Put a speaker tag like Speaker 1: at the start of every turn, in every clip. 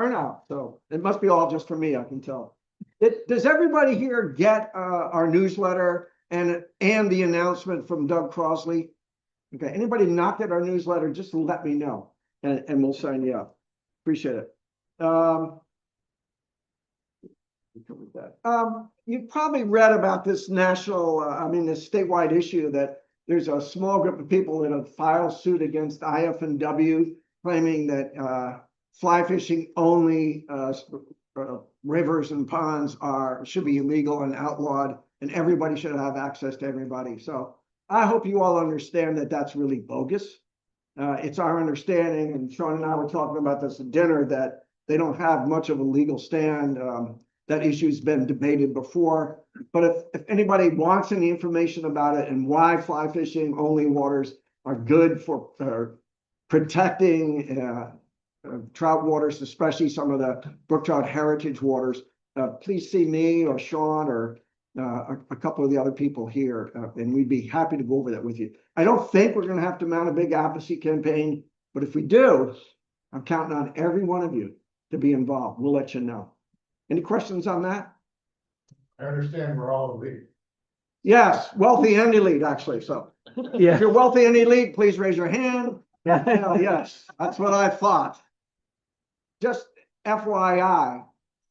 Speaker 1: turnout. So it must be all just for me, I can tell. Does everybody here get our newsletter and the announcement from Doug Crosley? Okay, anybody not get our newsletter, just let me know and we'll sign you up. Appreciate it. You've probably read about this national, this statewide issue that there's a small group of people that have filed suit against IF&W claiming that fly fishing only rivers and ponds should be illegal and outlawed, and everybody should have access to everybody. So I hope you all understand that that's really bogus. It's our understanding, and Shawn and I were talking about this at dinner, that they don't have much of a legal stand. That issue's been debated before. But if anybody wants any information about it and why fly fishing only waters are good for protecting trout waters, especially some of the brook trout heritage waters, please see me or Shawn or a couple of the other people here, and we'd be happy to go over that with you. I don't think we're going to have to mount a big advocacy campaign, but if we do, I'm counting on every one of you to be involved. We'll let you know. Any questions on that?
Speaker 2: I understand we're all elite.
Speaker 1: Yes, wealthy and elite, actually. So if you're wealthy and elite, please raise your hand. Hell yes, that's what I thought. Just FYI,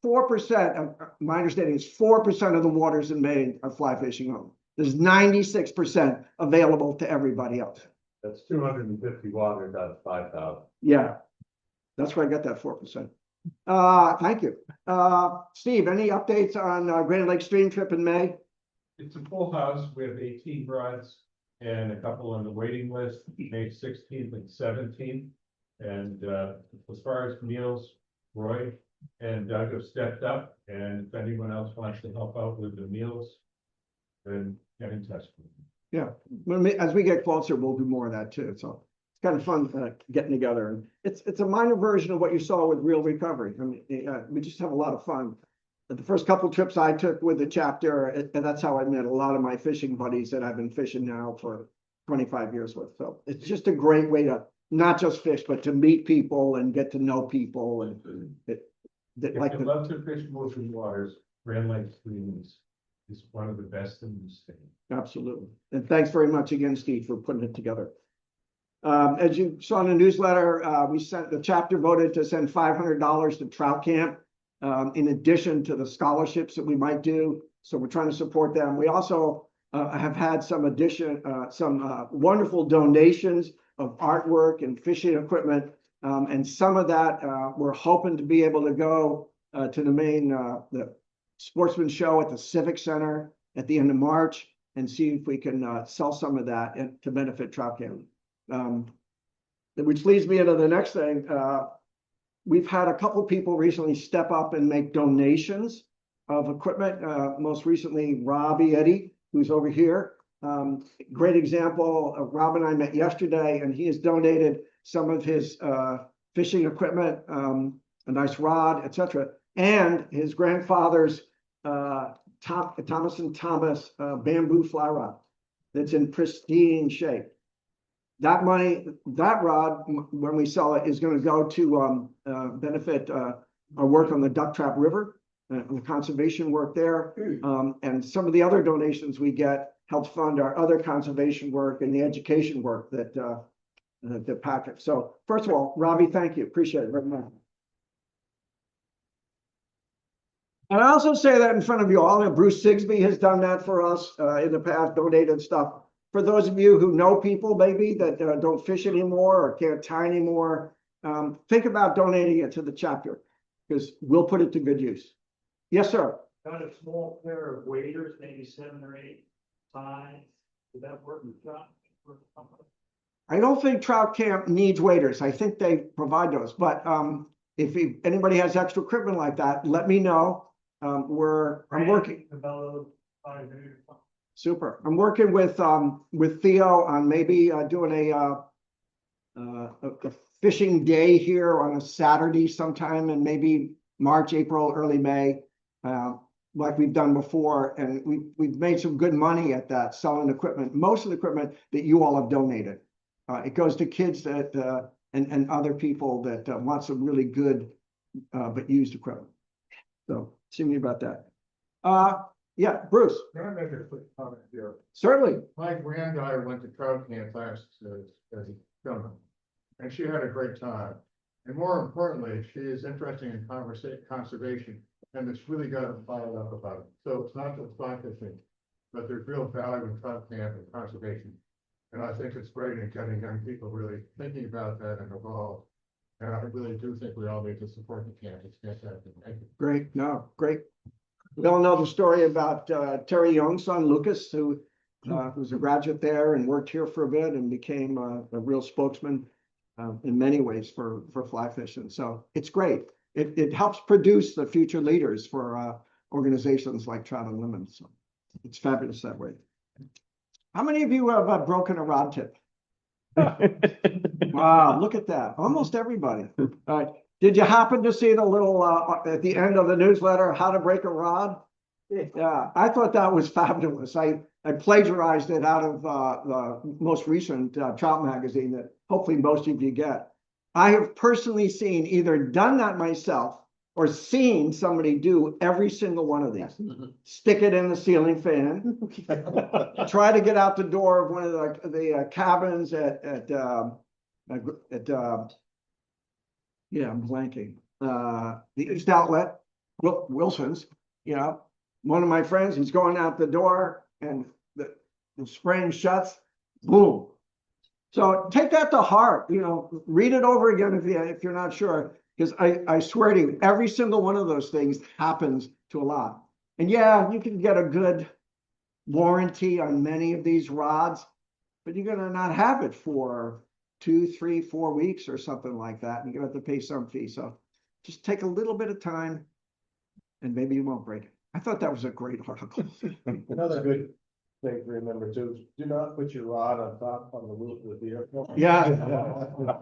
Speaker 1: 4% of my understanding is 4% of the waters in Maine are fly fishing only. There's 96% available to everybody else.
Speaker 2: That's 250 waters out of 5,000.
Speaker 1: Yeah, that's where I got that 4%. Thank you. Steve, any updates on Grand Lake Stream Trip in May?
Speaker 2: It's a full house. We have 18 brides and a couple on the waiting list, May 16th and 17th. And as far as meals, Roy and Doug have stepped up. And if anyone else wants to help out with the meals, then get in touch with me.
Speaker 1: Yeah, as we get closer, we'll do more of that too. So it's kind of fun getting together, and it's a minor version of what you saw with Real Recovery. I mean, we just have a lot of fun. The first couple of trips I took with the chapter, and that's how I met a lot of my fishing buddies that I've been fishing now for 25 years with. So it's just a great way to not just fish, but to meet people and get to know people. And
Speaker 2: If you love to fish ocean waters, Grand Lake Stream is one of the best in the state.
Speaker 1: Absolutely. And thanks very much again, Steve, for putting it together. As you saw in the newsletter, the chapter voted to send $500 to Trout Camp, in addition to the scholarships that we might do. So we're trying to support them. We also have had some wonderful donations of artwork and fishing equipment. And some of that we're hoping to be able to go to the main the Sportsman Show at the Civic Center at the end of March and see if we can sell some of that to benefit Trout Camp. Which leads me into the next thing. We've had a couple people recently step up and make donations of equipment. Most recently, Robbie Eddy, who's over here. Great example. Rob and I met yesterday, and he has donated some of his fishing equipment, a nice rod, etc., and his grandfather's Thomas and Thomas bamboo fly rod that's in pristine shape. That money, that rod, when we sell it, is going to go to benefit our work on the Duck Trap River, the conservation work there. And some of the other donations we get help fund our other conservation work and the education work that Patrick. So first of all, Robbie, thank you. Appreciate it very much. And I also say that in front of you all. Bruce Sigsby has done that for us in the past, donated stuff. For those of you who know people maybe that don't fish anymore or can't tie anymore, think about donating it to the chapter because we'll put it to good use. Yes, sir.
Speaker 3: Got a small pair of waders, maybe 7 or 8 ties. Would that work with trout?
Speaker 1: I don't think Trout Camp needs waders. I think they provide those. But if anybody has extra equipment like that, let me know. I'm working. Super. I'm working with Theo on maybe doing a fishing day here on a Saturday sometime in maybe March, April, early May, like we've done before. And we've made some good money at that, selling equipment. Most of the equipment that you all have donated. It goes to kids that and other people that want some really good but used equipment. So see me about that. Yeah, Bruce,
Speaker 4: Can I make a quick comment here?
Speaker 1: certainly.
Speaker 4: My granddaughter went to trout camp last, as a film, and she had a great time. And more importantly, she is interested in conservation, and it's really got her fired up about it. So it's not just fly fishing, but there's real value in trout camp and conservation. And I think it's great in getting young people really thinking about that and involved. And I really do think we all need to support the camp. It's fantastic. Thank you.
Speaker 1: Great, no, great. We all know the story about Terry Young's son, Lucas, who was a graduate there and worked here for a bit and became a real spokesman in many ways for fly fishing. So it's great. It helps produce the future leaders for organizations like Trout Unlimited. So it's fabulous that way. How many of you have broken a rod tip? Wow, look at that. Almost everybody. All right. Did you happen to see the little at the end of the newsletter, how to break a rod? Yeah, I thought that was fabulous. I plagiarized it out of the most recent trout magazine that hopefully most of you get. I have personally seen either done that myself or seen somebody do every single one of these. Stick it in the ceiling fan. Try to get out the door of one of the cabins at yeah, I'm blanking. The East Outlet, Wilson's, you know, one of my friends, he's going out the door and the spring shuts, boom. So take that to heart, you know, read it over again if you're not sure, because I swear to you, every single one of those things happens to a lot. And yeah, you can get a good warranty on many of these rods, but you're gonna not have it for 2, 3, 4 weeks or something like that. And you're gonna have to pay some fee. So just take a little bit of time and maybe you won't break it. I thought that was a great article.
Speaker 5: Another good thing to remember too, is do not put your rod on the roof of the vehicle.
Speaker 1: Yeah.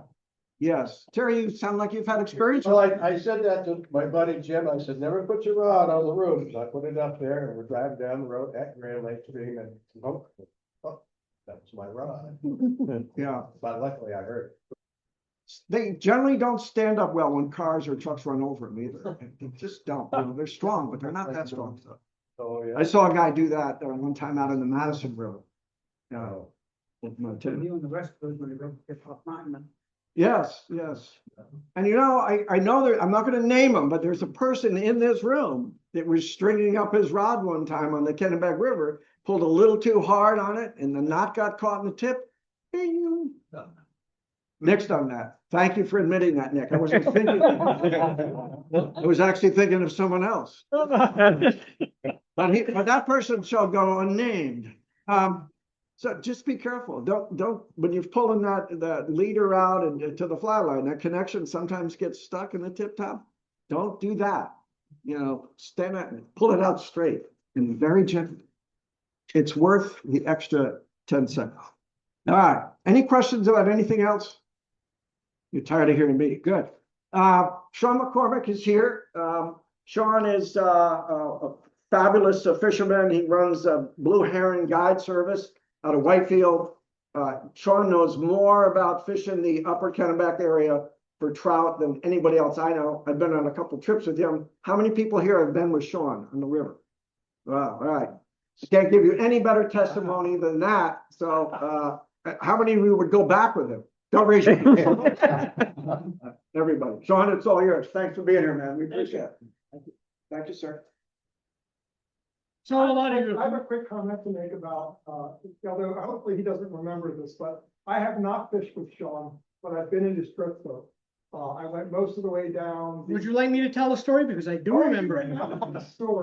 Speaker 1: Yes. Terry, you sound like you've had experience.
Speaker 5: So I said that to my buddy Jim. I said, never put your rod on the roof. So I put it up there and we're driving down the road at Grand Lake Stream and oh, that's my rod.
Speaker 1: Yeah.
Speaker 5: But luckily I heard it.
Speaker 1: They generally don't stand up well when cars or trucks run over them either. They just don't. You know, they're strong, but they're not that strong. So.
Speaker 5: So yeah.
Speaker 1: I saw a guy do that one time out in the Madison River. With Montana.
Speaker 3: You and the rest of us when you get off mine.
Speaker 1: Yes, yes. And you know, I know that I'm not going to name him, but there's a person in this room that was stringing up his rod one time on the Kennebec River, pulled a little too hard on it, and the knot got caught in the tip. Bing. Nick's done that. Thank you for admitting that, Nick. I wasn't thinking. I was actually thinking of someone else. But that person shall go unnamed. So just be careful. Don't when you're pulling that leader out and to the fly line, that connection sometimes gets stuck in the tip top. Don't do that. You know, stand at it, pull it out straight and very gently. It's worth the extra 10 seconds. All right. Any questions about anything else? You're tired of hearing me. Good. Shawn McCormick is here. Shawn is a fabulous fisherman. He runs a Blue Heron guide service out of Whitefield. Shawn knows more about fishing the upper Kennebec area for trout than anybody else I know. I've been on a couple trips with him. How many people here have been with Shawn on the river? Wow, all right. Can't give you any better testimony than that. So how many of you would go back with him? Don't raise your hand. Everybody. Shawn, it's all yours. Thanks for being here, man. We appreciate it. Thank you. Thank you, sir.
Speaker 6: So a lot of you.
Speaker 7: I have a quick comment to make about, although hopefully he doesn't remember this, but I have not fished with Shawn, but I've been in his stroke boat. I went most of the way down.
Speaker 6: Would you like me to tell the story? Because I do remember it.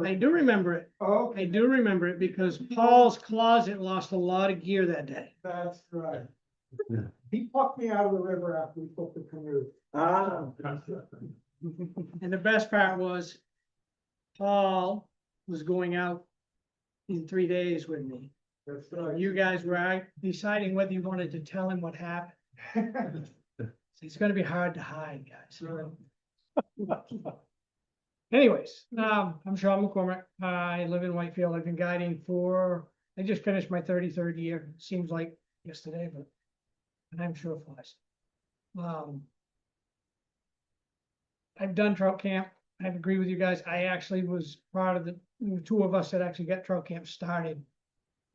Speaker 6: I do remember it.
Speaker 7: Oh,
Speaker 6: I do remember it because Paul's closet lost a lot of gear that day.
Speaker 7: that's right. He plucked me out of the river after we took the canoe.
Speaker 1: Ah.
Speaker 6: And the best part was Paul was going out in 3 days with me.
Speaker 7: That's right.
Speaker 6: You guys were out deciding whether you wanted to tell him what happened. It's going to be hard to hide, guys. Anyways, I'm Shawn McCormick. I live in Whitefield. I've been guiding I just finished my 33rd year. Seems like yesterday, but I'm sure it flies. I've done trout camp. I agree with you guys. I actually was part of the two of us that actually got trout camp started.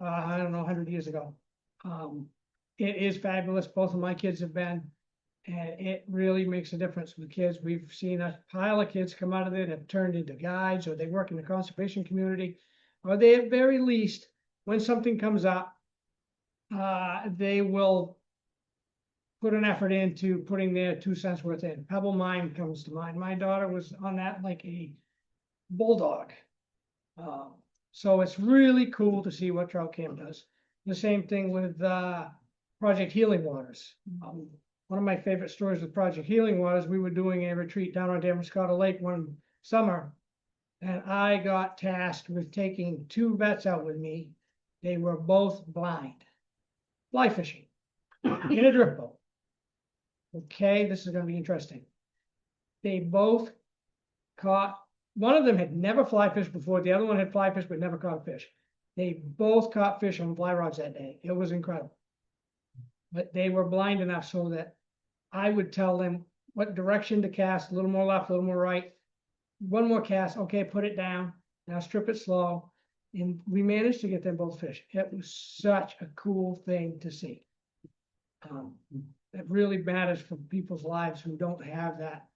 Speaker 6: I don't know, 100 years ago. It is fabulous. Both of my kids have been, and it really makes a difference with kids. We've seen a pile of kids come out of it, have turned into guides, or they work in the conservation community, or they at very least, when something comes up, they will put an effort into putting their 2 cents worth in. Pebble Mine comes to mind. My daughter was on that like a bulldog. So it's really cool to see what trout camp does. The same thing with Project Healing Waters. One of my favorite stories with Project Healing Waters, we were doing a retreat down on Damascotta Lake one summer, and I got tasked with taking 2 vets out with me. They were both blind, fly fishing in a drift boat. Okay, this is going to be interesting. They both caught, one of them had never fly fished before, the other one had fly fished but never caught a fish. They both caught fish on fly rods that day. It was incredible. But they were blind enough so that I would tell them what direction to cast, a little more left, a little more right. One more cast, okay, put it down. Now strip it slow. And we managed to get them both fish. It was such a cool thing to see. It really matters for people's lives who don't have that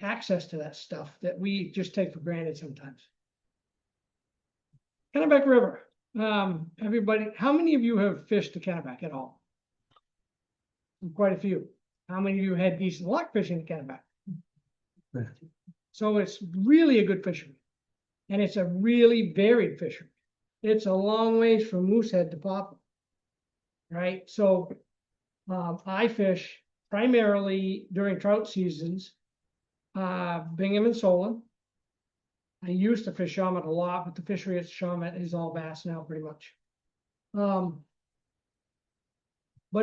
Speaker 6: access to that stuff that we just take for granted sometimes. Kennebec River. Everybody, how many of you have fished the Kennebec at all? Quite a few. How many of you had decent luck fishing the Kennebec? So it's really a good fishery. And it's a really varied fishery. It's a long ways from Moosehead to Poplar. Right? So I fish primarily during trout seasons, Bingham and Solon. I used to fish Shawmut a lot, but the fishery at Shawmut is all bass now pretty much. But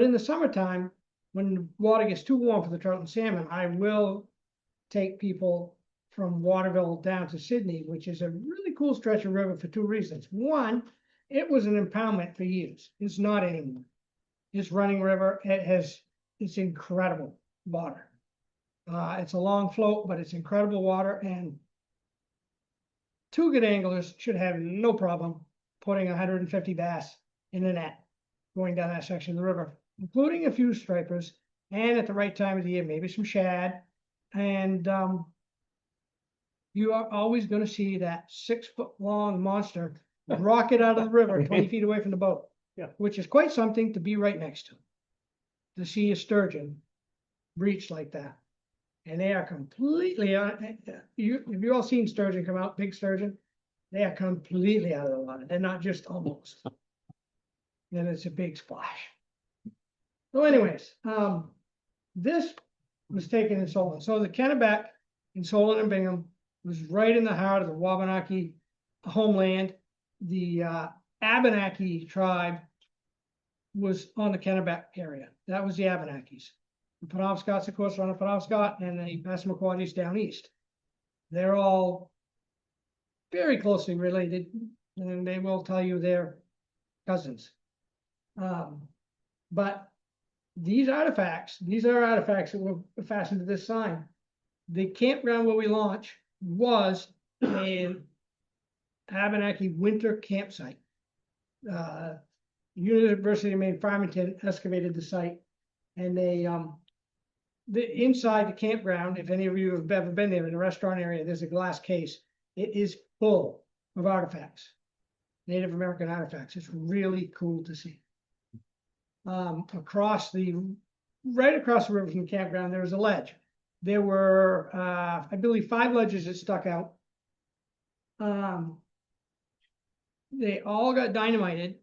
Speaker 6: in the summertime, when the water gets too warm for the trout and salmon, I will take people from Waterville down to Sydney, which is a really cool stretch of river for 2 reasons. One, it was an impoundment for years. It's not anymore. It's running river. It's incredible water. It's a long float, but it's incredible water, and 2 good anglers should have no problem putting 150 bass in the net going down that section of the river, including a few stripers, and at the right time of the year, maybe some shad. And you are always going to see that 6-foot-long monster rocket out of the river 20 feet away from the boat, which is quite something to be right next to see a sturgeon breach like that. And they are completely have you all seen sturgeon come out, big sturgeon? They are completely out of the water. They're not just almost. And it's a big splash. So anyways, this was taken in Solon. So the Kennebec in Solon and Bingham was right in the heart of the Wabanaki homeland. The Abenaki tribe was on the Kennebec area. That was the Abenakis. The Penobscots, of course, are on the Penobscot, and the Passamaquoddies down east. They're all very closely related, and they will tell you they're cousins. But these are artifacts that were fastened to this sign. The campground where we launched was an Abenaki winter campsite. University of Maine Farmington excavated the site, and they the inside the campground, if any of you have ever been there in the restaurant area, there's a glass case. It is full of artifacts, Native American artifacts. It's really cool to see. Right across the river from the campground, there was a ledge. There were, I believe, 5 ledges that stuck out. They all got dynamited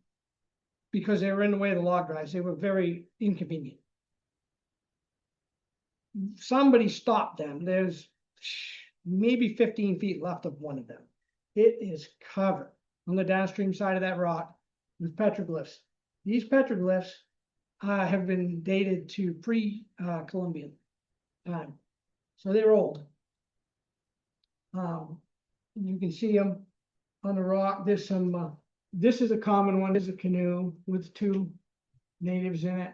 Speaker 6: because they were in the way of the log drives. They were very inconvenient. Somebody stopped them. There's maybe 15 feet left of one of them. It is covered on the downstream side of that rock with petroglyphs. These petroglyphs have been dated to pre-Columbian time. So they're old. You can see them on the rock. There's some, this is a common one. This is a canoe with 2 natives in it.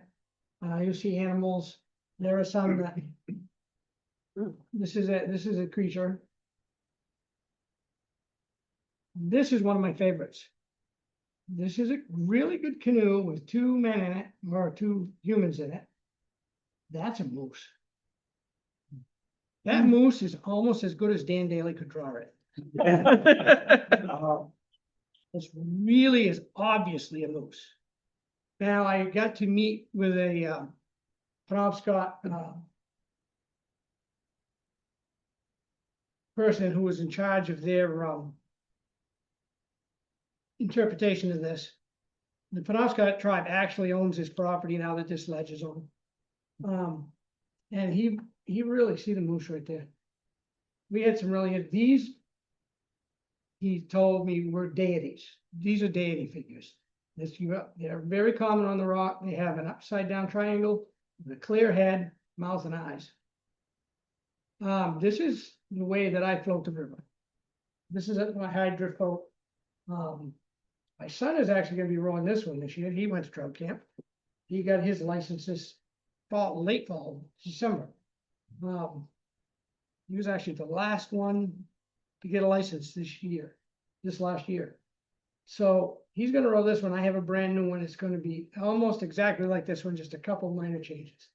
Speaker 6: You'll see animals. There are some that This is a creature. This is one of my favorites. This is a really good canoe with 2 men in it, or 2 humans in it. That's a moose. That moose is almost as good as Dan Daly could draw it. This really is obviously a moose. Now, I got to meet with a Penobscot person who was in charge of their interpretation of this. The Penobscot tribe actually owns this property now that this ledge is on. And he really, see the moose right there. We had some really, these, he told me, were deities. These are deity figures. They're very common on the rock. They have an upside down triangle with a clear head, mouth, and eyes. This is the way that I float the river. This is my hydro float. My son is actually going to be rowing this one this year. He went to trout camp. He got his license this fall, late fall, December. He was actually the last one to get a license this last year. So he's going to row this one. I have a brand new one. It's going to be almost exactly like this one, just a couple minor changes.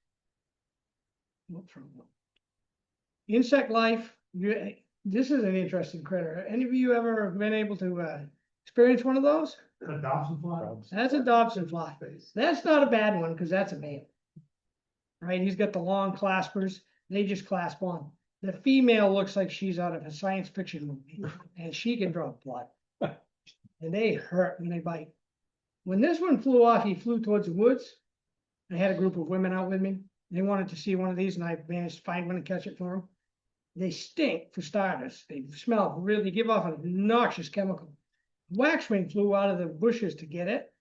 Speaker 6: Insect life. This is an interesting critter. Any of you ever been able to experience one of those?
Speaker 3: A Dobson fly?
Speaker 6: That's a Dobson fly. That's not a bad one because that's a male. Right? He's got the long claspers. They just clasp on. The female looks like she's out of a science fiction movie, and she can draw blood. And they hurt when they bite. When this one flew off, he flew towards the woods. I had a group of women out with me. They wanted to see one of these, and I managed to find one and catch it for them. They stink, for starters. They smell really, give off a noxious chemical. Waxwing flew out of the bushes to get it.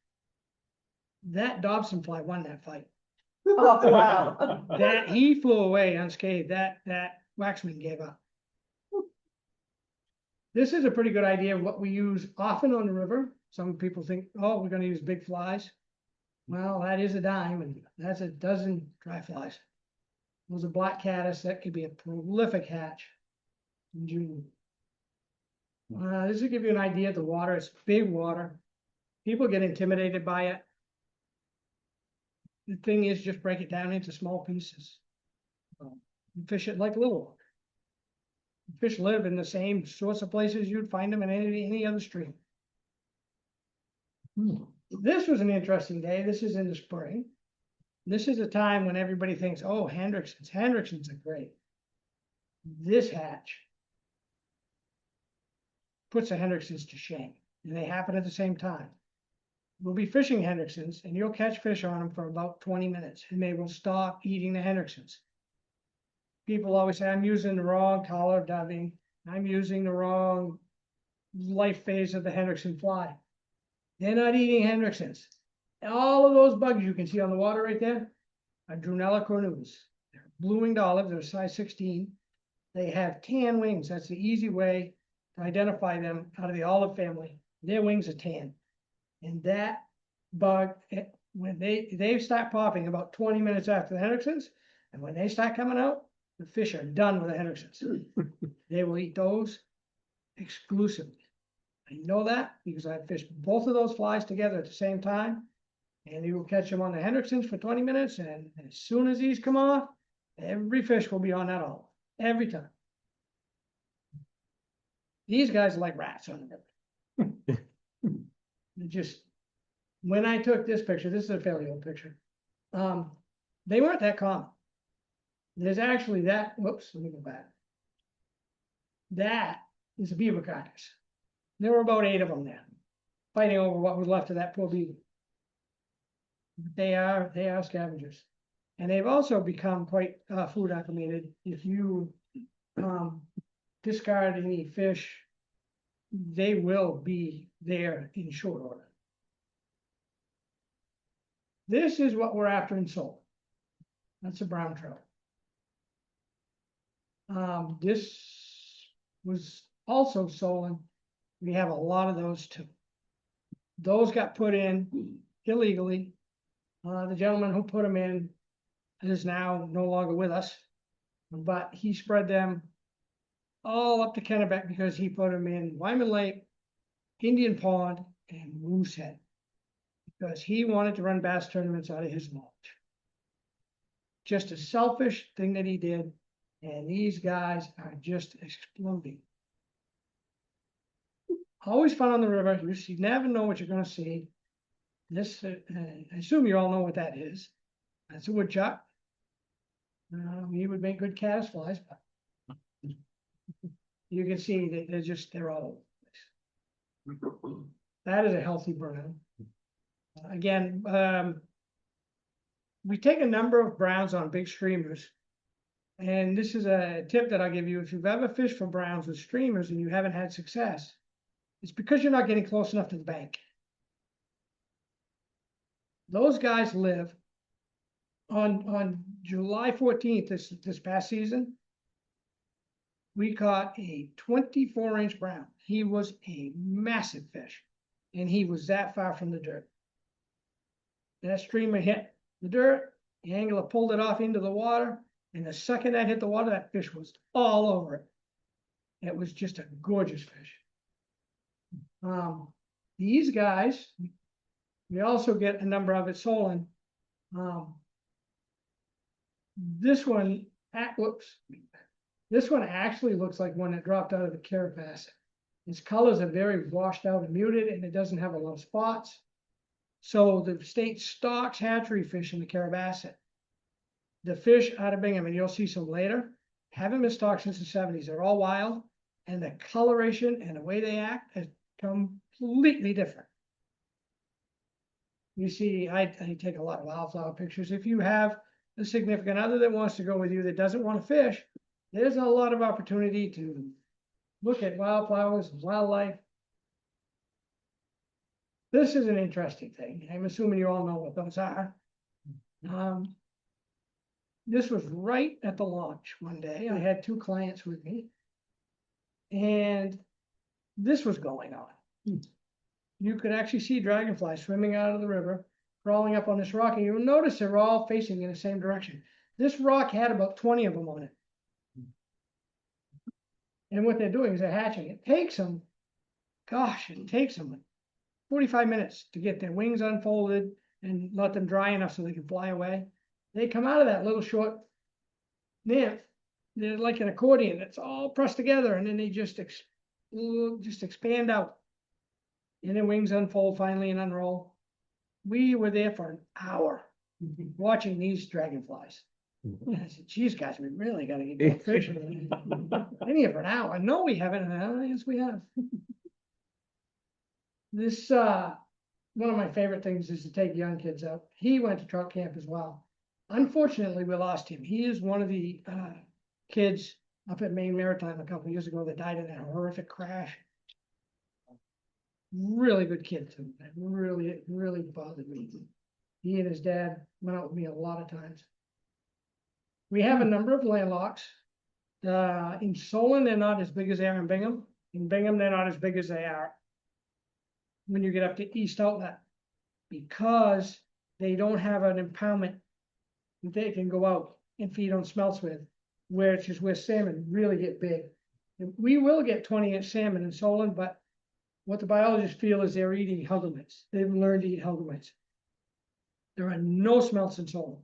Speaker 6: That Dobson fly won that fight.
Speaker 8: Oh, wow.
Speaker 6: That he flew away unscathed. That Waxwing gave up. This is a pretty good idea of what we use often on the river. Some people think, oh, we're going to use big flies. Well, that is a dime, and that's a dozen dry flies. Those are black caddis. That could be a prolific hatch in June. This will give you an idea of the water. It's big water. People get intimidated by it. The thing is, just break it down into small pieces. Fish it like little water. Fish live in the same sorts of places you'd find them in any other stream. This was an interesting day. This is in the spring. This is a time when everybody thinks, oh, Hendricksons. Hendricksons are great. This hatch puts the Hendricksons to shame, and they happen at the same time. We'll be fishing Hendricksons, and you'll catch fish on them for about 20 minutes, and they will stop eating the Hendricksons. People always say, I'm using the wrong color dubbing. I'm using the wrong life phase of the Hendrickson fly. They're not eating Hendricksons. All of those bugs you can see on the water right there are Drunella cornutus. They're blue-winged olive. They're size 16. They have tan wings. That's the easy way to identify them out of the olive family. Their wings are tan. And that bug, when they start popping about 20 minutes after the Hendricksons, and when they start coming out, the fish are done with the Hendricksons. They will eat those exclusively. I know that because I fished both of those flies together at the same time, and you will catch them on the Hendricksons for 20 minutes, and as soon as these come off, every fish will be on that olive, every time. These guys are like rats on the river. Just, when I took this picture, this is a fairly old picture, they weren't that common. There's actually that, whoops, let me go back. That is a beaver carcass. There were about 8 of them there, fighting over what was left of that poor beaver. They are scavengers. And they've also become quite food acclimated. If you discard any fish, they will be there in short order. This is what we're after in sole. That's a brown trout. This was also solen. We have a lot of those too. Those got put in illegally. The gentleman who put them in is now no longer with us. but he spread them all up to Kennebec because he put them in Wyman Lake, Indian Pond, and Moosehead. Because he wanted to run bass tournaments out of his mulch. Just a selfish thing that he did, and these guys are just exploding. Always fun on the river. You never know what you're going to see. This, I assume you all know what that is. That's a woodchuck. He would make good caddisflies, but you can see that they're all over the place. That is a healthy brown. Again, we take a number of browns on big streamers. And this is a tip that I'll give you. If you've ever fished for browns with streamers and you haven't had success, it's because you're not getting close enough to the bank. Those guys live on July 14th, this past season. We caught a 24-inch brown. He was a massive fish, and he was that far from the dirt. That streamer hit the dirt, the angler pulled it off into the water, and the second that hit the water, that fish was all over it. It was just a gorgeous fish. These guys, we also get a number of at Solon. This one, this one actually looks like one that dropped out of the carapace. Its colors are very washed out and muted, and it doesn't have a lot of spots. So the state stocks hatchery fish in the Carabasset. The fish out of Bingham, and you'll see some later, haven't been stocked since the 70s. They're all wild, and the coloration and the way they act has completely different. You see, I take a lot of wildflower pictures. If you have a significant other that wants to go with you that doesn't want to fish, there's a lot of opportunity to look at wildflowers, wildlife. This is an interesting thing. I'm assuming you all know what those are. This was right at the launch one day. I had 2 clients with me, and this was going on. You could actually see dragonflies swimming out of the river, crawling up on this rock, and you'll notice they're all facing in the same direction. This rock had about 20 of them on it. And what they're doing is they're hatching. It takes them, gosh, it takes them 45 minutes to get their wings unfolded and let them dry enough so they can fly away. They come out of that little short nymph, they're like an accordion. It's all pressed together, and then they just expand out. And their wings unfold finally and unroll. We were there for an hour watching these dragonflies. And I said, geez, guys, we really got to get more fish. Been here for an hour. No, we haven't. Yes, we have. This, one of my favorite things is to take young kids out. He went to trout camp as well. Unfortunately, we lost him. He is one of the kids up at Maine Maritime a couple of years ago that died in that horrific crash. Really good kid too. That really bothered me. He and his dad went out with me a lot of times. We have a number of landlocks. In Solon, they're not as big as they are in Bingham. In Bingham, they're not as big as they are when you get up to East Outlet, because they don't have an impoundment that they can go out and feed on smelts with, which is where salmon really get big. We will get 20-inch salmon in Solon, but what the biologists feel is they're eating hellgraments. They've learned to eat hellgraments. There are no smelts in Solon.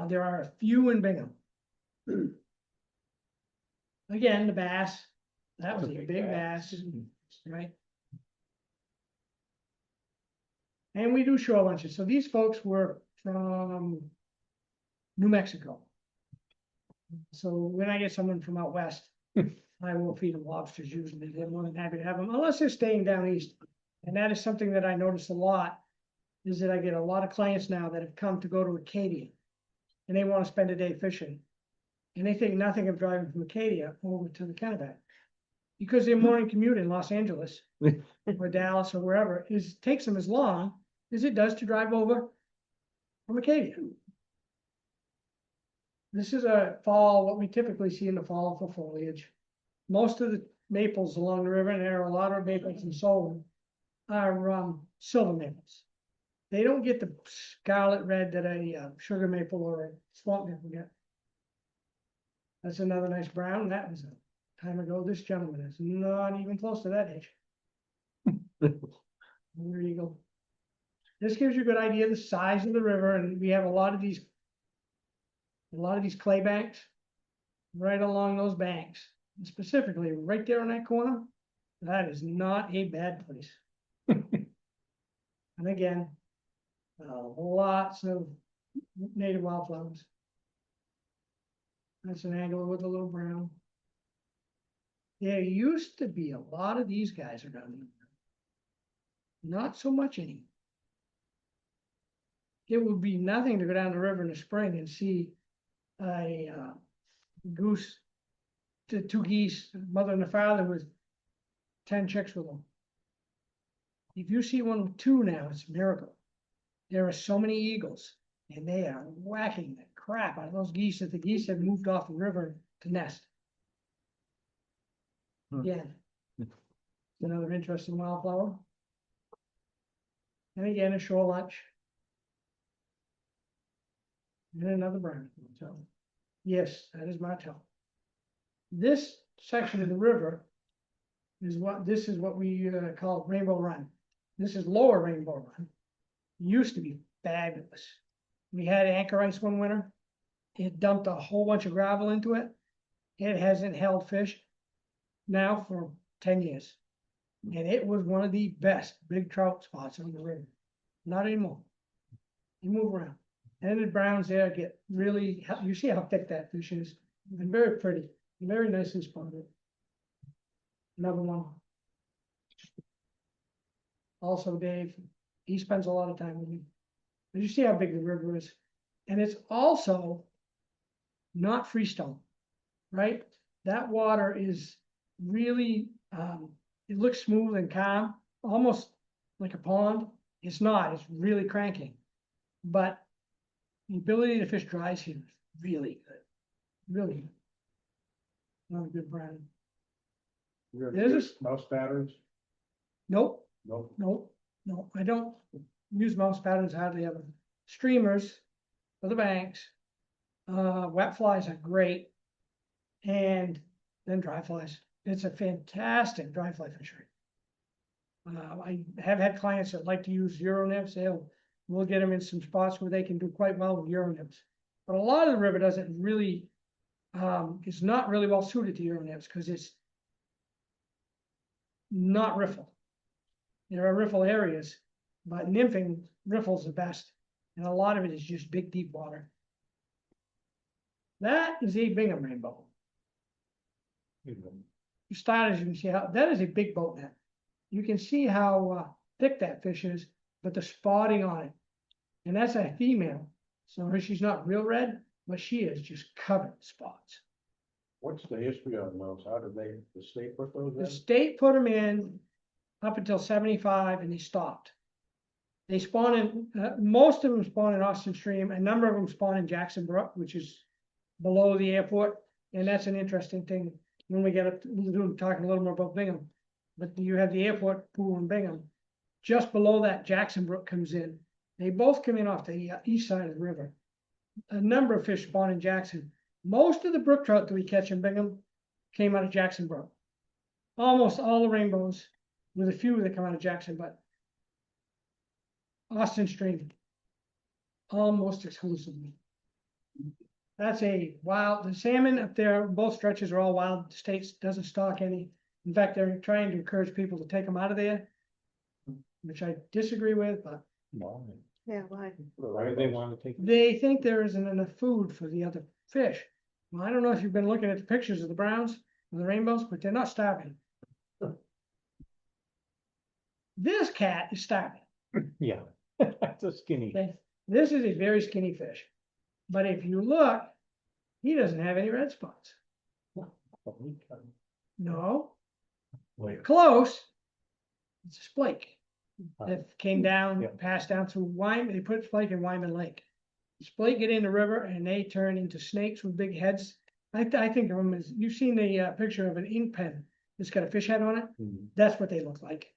Speaker 6: There are a few in Bingham. Again, the bass. That was a big bass, right? And we do shore lunches. So these folks were from New Mexico. So when I get someone from out west, I will feed them lobsters usually. They're more than happy to have them, unless they're staying down east. And that is something that I notice a lot, is that I get a lot of clients now that have come to go to Acadia, and they want to spend a day fishing. And they think nothing of driving from Acadia over to the Kennebec, because their morning commute in Los Angeles or Dallas or wherever takes them as long as it does to drive over from Acadia. This is a fall, what we typically see in the fall for foliage. Most of the maples along the river, and there are a lot of maples in Solon, are silver maples. They don't get the scarlet red that a sugar maple or a swamp maple get. That's another nice brown. That was a time ago. This gentleman is not even close to that age. There you go. This gives you a good idea of the size of the river, and we have a lot of these clay banks right along those banks, and specifically right there on that corner. That is not a bad place. And again, lots of native wildflowers. That's an angler with a little brown. There used to be a lot of these guys around here. Not so much anymore. It would be nothing to go down the river in the spring and see a goose, the two geese, mother and the father with 10 chicks with them. If you see one with two now, it's a miracle. There are so many eagles, and they are whacking the crap out of those geese that the geese have moved off the river to nest. Yeah. It's another interesting wildflower. And again, a shore lunch. And another brown. So, yes, that is Martel. This section of the river is what we call Rainbow Run. This is Lower Rainbow Run. Used to be fabulous. We had anchor ice one winter. It dumped a whole bunch of gravel into it. It hasn't held fish now for 10 years. And it was one of the best big trout spots on the river. Not anymore. You move around. And the browns there get really, you see how thick that fish is. And very pretty, very nicely spotted. Another one. Also, Dave, he spends a lot of time with me. But you see how big the river is. And it's also not freestone, right? That water is really, it looks smooth and calm, almost like a pond. It's not, it's really cranking. But the ability to fish dries here is really good, really good. Not a good brand. There's
Speaker 5: Mouse patterns?
Speaker 6: Nope,
Speaker 5: Nope.
Speaker 6: no, I don't use mouse patterns hardly ever. Streamers for the banks, wet flies are great, and then dry flies. It's a fantastic dry fly fishery. I have had clients that like to use Euro nymphs. We'll get them in some spots where they can do quite well with Euro nymphs. But a lot of the river doesn't really, is not really well suited to Euro nymphs because it's not riffle. There are riffle areas, but nymphing riffle's the best. And a lot of it is just big, deep water. That is a Bingham rainbow. You start, as you can see, how that is a big boat net. You can see how thick that fish is, but the spotting on it. And that's a female. So she's not real red, but she is just covered in spots.
Speaker 5: What's the history on those? How did the state put those
Speaker 6: The
Speaker 5: in?
Speaker 6: state put them in up until 75 and they stopped. They spawn in, most of them spawn in Austin Stream. A number of them spawn in Jackson Brook, which is below the airport. And that's an interesting thing. When we get up, we'll talking a little more about Bingham. But you have the airport pool in Bingham. Just below that, Jackson Brook comes in. They both come in off the east side of the river. A number of fish spawn in Jackson. Most of the brook trout that we catch in Bingham came out of Jackson Brook. Almost all the rainbows, with a few that come out of Jackson, but Austin Stream, almost exclusively. That's a wild, the salmon up there, both stretches are all wild. The state doesn't stock any. In fact, they're trying to encourage people to take them out of there, which I disagree with, but
Speaker 8: Yeah, why?
Speaker 2: Why do they want to take?
Speaker 6: they think there isn't enough food for the other fish. Well, I don't know if you've been looking at the pictures of the browns and the rainbows, but they're not starving. This cat is starving.
Speaker 2: Yeah, that's a skinny.
Speaker 6: Okay, this is a very skinny fish. But if you look, he doesn't have any red spots. No,
Speaker 2: Wait,
Speaker 6: close. It's a splake that came down,
Speaker 2: Yeah.
Speaker 6: passed down through Wyman. They put splake in Wyman Lake. Splake get in the river and they turn into snakes with big heads. I think of them as, you've seen the picture of an ink pen that's got a fish head on it. That's what they look like.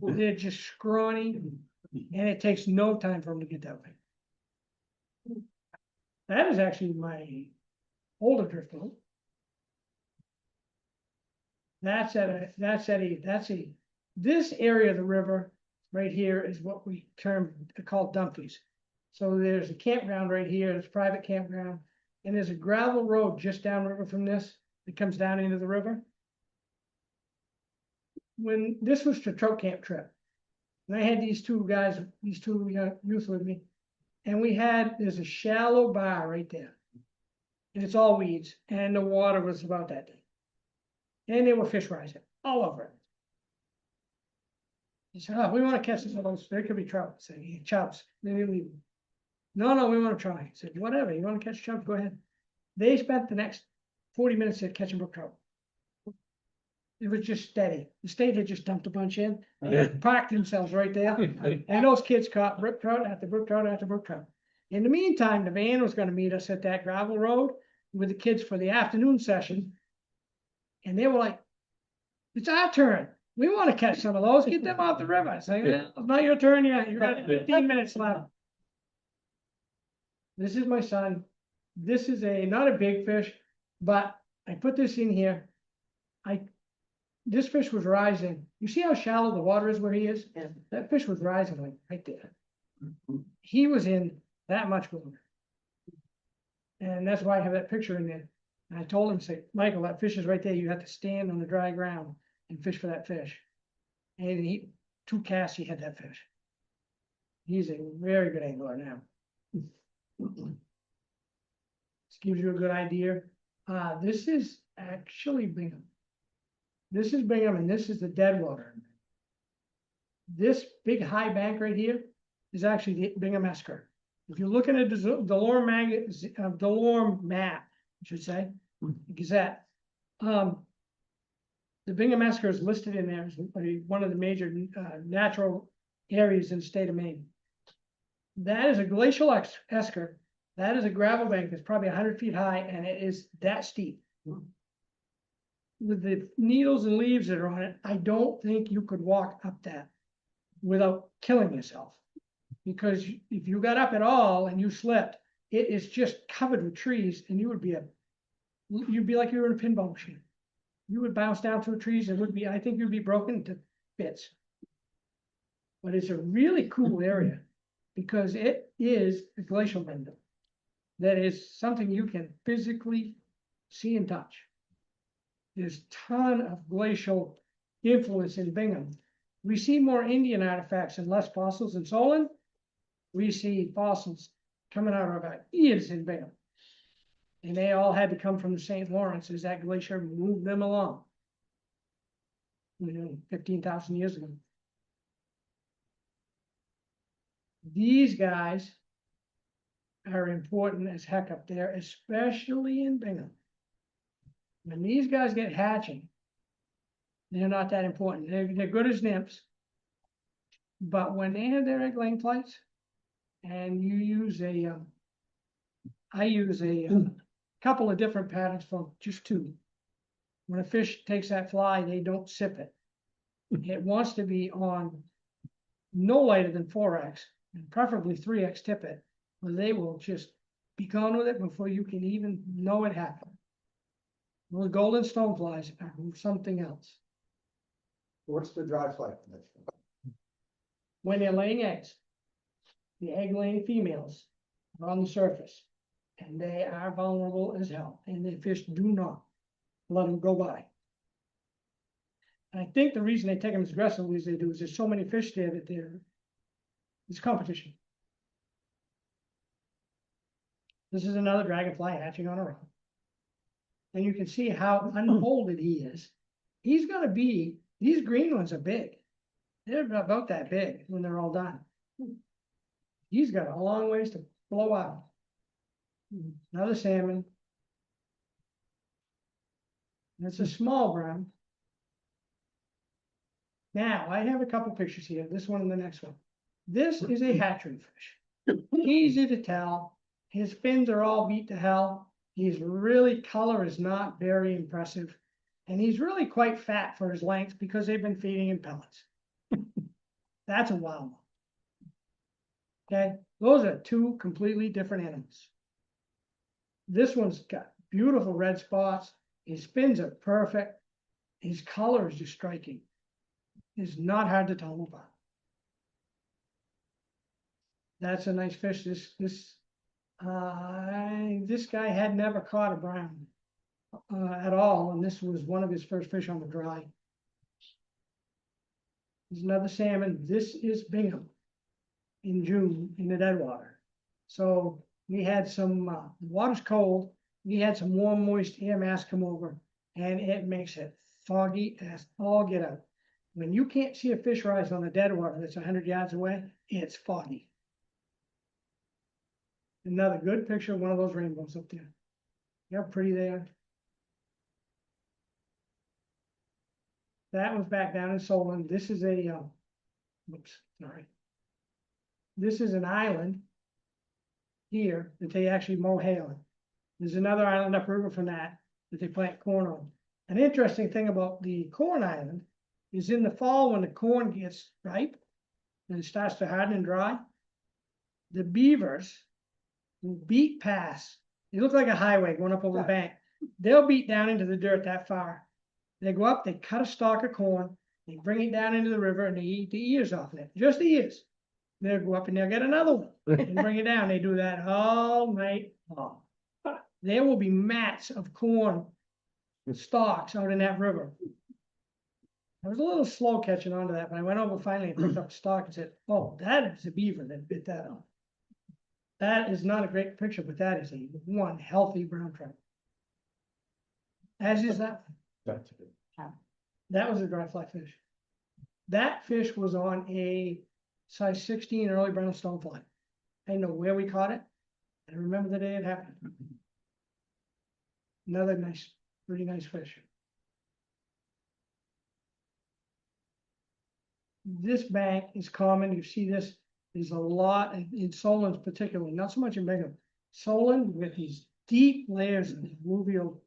Speaker 6: They're just scrawny, and it takes no time for them to get that way. That is actually my older driftwood. That's this area of the river right here is what we call dumpies. So there's a campground right here, there's a private campground, and there's a gravel road just downriver from this that comes down into the river. When this was the trout camp trip, and I had these two guys, these two young youth with me, and there's a shallow bar right there. And it's all weeds, and the water was about that deep. And there were fish rising all over it. He said, "Oh, we want to catch some of those. There could be trout." I said, "Yeah, chubs." Then you leave. No, we want to try. I said, "Whatever, you want to catch chubs, go ahead." They spent the next 40 minutes there catching brook trout. It was just steady. The state had just dumped a bunch in, and parked themselves right there. And those kids caught brook trout after brook trout after brook trout. In the meantime, the van was going to meet us at that gravel road with the kids for the afternoon session. And they were like, "It's our turn. We want to catch some of those. Get them off the river." I say, "It's not your turn yet. You got 15 minutes left." This is my son. This is not a big fish, but I put this in here. This fish was rising. You see how shallow the water is where he is?
Speaker 8: Yeah.
Speaker 6: That fish was rising like right there. He was in that much water. And that's why I have that picture in there. And I told him, say, "Michael, that fish is right there. You have to stand on the dry ground and fish for that fish." And 2 casts, he had that fish. He's a very good angler now. This gives you a good idea. This is actually Bingham. This is Bingham, and this is the Deadwater. This big high bank right here is actually the Bingham Esker. If you look at the Delorme map, I should say, Gazette, the Bingham Esker is listed in there as one of the major natural areas in the state of Maine. That is a glacial esker. That is a gravel bank that's probably 100 feet high, and it is that steep. With the needles and leaves that are on it, I don't think you could walk up that without killing yourself. Because if you got up at all and you slipped, it is just covered with trees, and you'd be like you were in a pinball machine. You would bounce down through trees and I think you'd be broken to bits. But it's a really cool area because it is a glacial bend. That is something you can physically see and touch. There's a ton of glacial influence in Bingham. We see more Indian artifacts and less fossils in Solon. We see fossils coming out of our ears in Bingham. And they all had to come from the St. Lawrence as that glacier moved them along. 15,000 years ago. These guys are important as heck up there, especially in Bingham. When these guys get hatching, they're not that important. They're good as nymphs. But when they have their egg laying flights, and you use I use a couple of different patterns from just 2. When a fish takes that fly, they don't sip it. It wants to be on no lighter than 4x, and preferably 3x tippet, where they will just be gone with it before you can even know it happened. Well, the golden stoneflies are something else.
Speaker 5: What's the dry fly condition?
Speaker 6: When they're laying eggs, the egg-laying females are on the surface, and they are vulnerable as hell, and the fish do not let them go by. And I think the reason they take them as aggressively as they do is there's so many fish there that it's competition. This is another dragonfly hatching on a rock. And you can see how unfolded he is. He's going to be, these green ones are big. They're about that big when they're all done. He's got a long ways to blow out. Another salmon. That's a small brown. Now, I have a couple pictures here, this one and the next one. This is a hatchery fish. Easy to tell. His fins are all beat to hell. He's really, color is not very impressive. And he's really quite fat for his length because they've been feeding him pellets. That's a wild one. Okay, those are 2 completely different animals. This one's got beautiful red spots. His spins are perfect. His color is just striking. It's not hard to tell him apart. That's a nice fish. This guy had never caught a brown at all, and this was one of his first fish on the dry. There's another salmon. This is Bingham in June in the deadwater. So we had some, the water's cold. We had some warm, moist air mass come over, and it makes it foggy as all get out. When you can't see a fish rise on the deadwater that's 100 yards away, it's foggy. Another good picture of one of those rainbows up there. See how pretty they are? That was back down in Solon. This is a, whoops, sorry. This is an island here that they actually mow hay on. There's another island upriver from that they plant corn on. An interesting thing about the corn island is in the fall when the corn gets ripe and it starts to harden and dry, the beavers will beat past. It looks like a highway going up over the bank. They'll beat down into the dirt that far. They go up, they cut a stalk of corn, they bring it down into the river, and they eat the ears off of it, just the ears. They'll go up and they'll get another one and bring it down. They do that all night long. There will be mats of corn stalks out in that river. I was a little slow catching on to that, but I went over finally and picked up a stalk and said, oh, that is a beaver that bit that off. That is not a great picture, but that is a one healthy brown trout. As is that.
Speaker 5: That's good.
Speaker 6: That was a dry fly fish. That fish was on a size 16 early brown stonefly. I didn't know where we caught it. I remember the day it happened. Another nice, pretty nice fish. This bank is common. You see this, there's a lot in Solon's particularly, not so much in Bingham. Solon with these deep layers of alluvial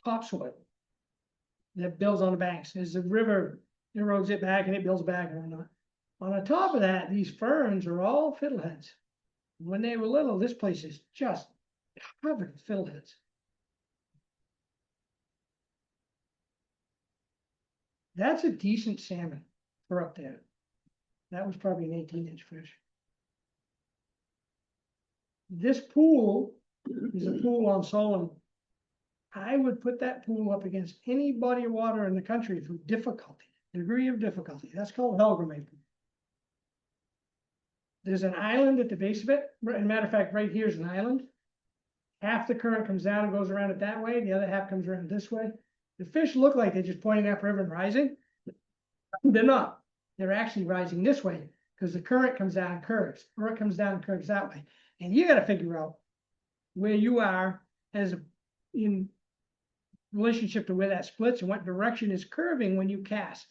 Speaker 6: topsoil that builds on the banks. As the river erodes it back and it builds back and whatnot. On the top of that, these ferns are all fiddleheads. When they were little, this place is just covered with fiddleheads. That's a decent salmon for up there. That was probably an 18-inch fish. This pool is a pool on Solon. I would put that pool up against any body of water in the country for difficulty, degree of difficulty. That's called Helgramay. There's an island at the base of it. As a matter of fact, right here is an island. Half the current comes down and goes around it that way. The other half comes around this way. The fish look like they're just pointing upriver and rising. They're not. They're actually rising this way because the current comes down and curves, or it comes down and curves that way. And you got to figure out where you are as in relationship to where that splits and what direction is curving when you cast.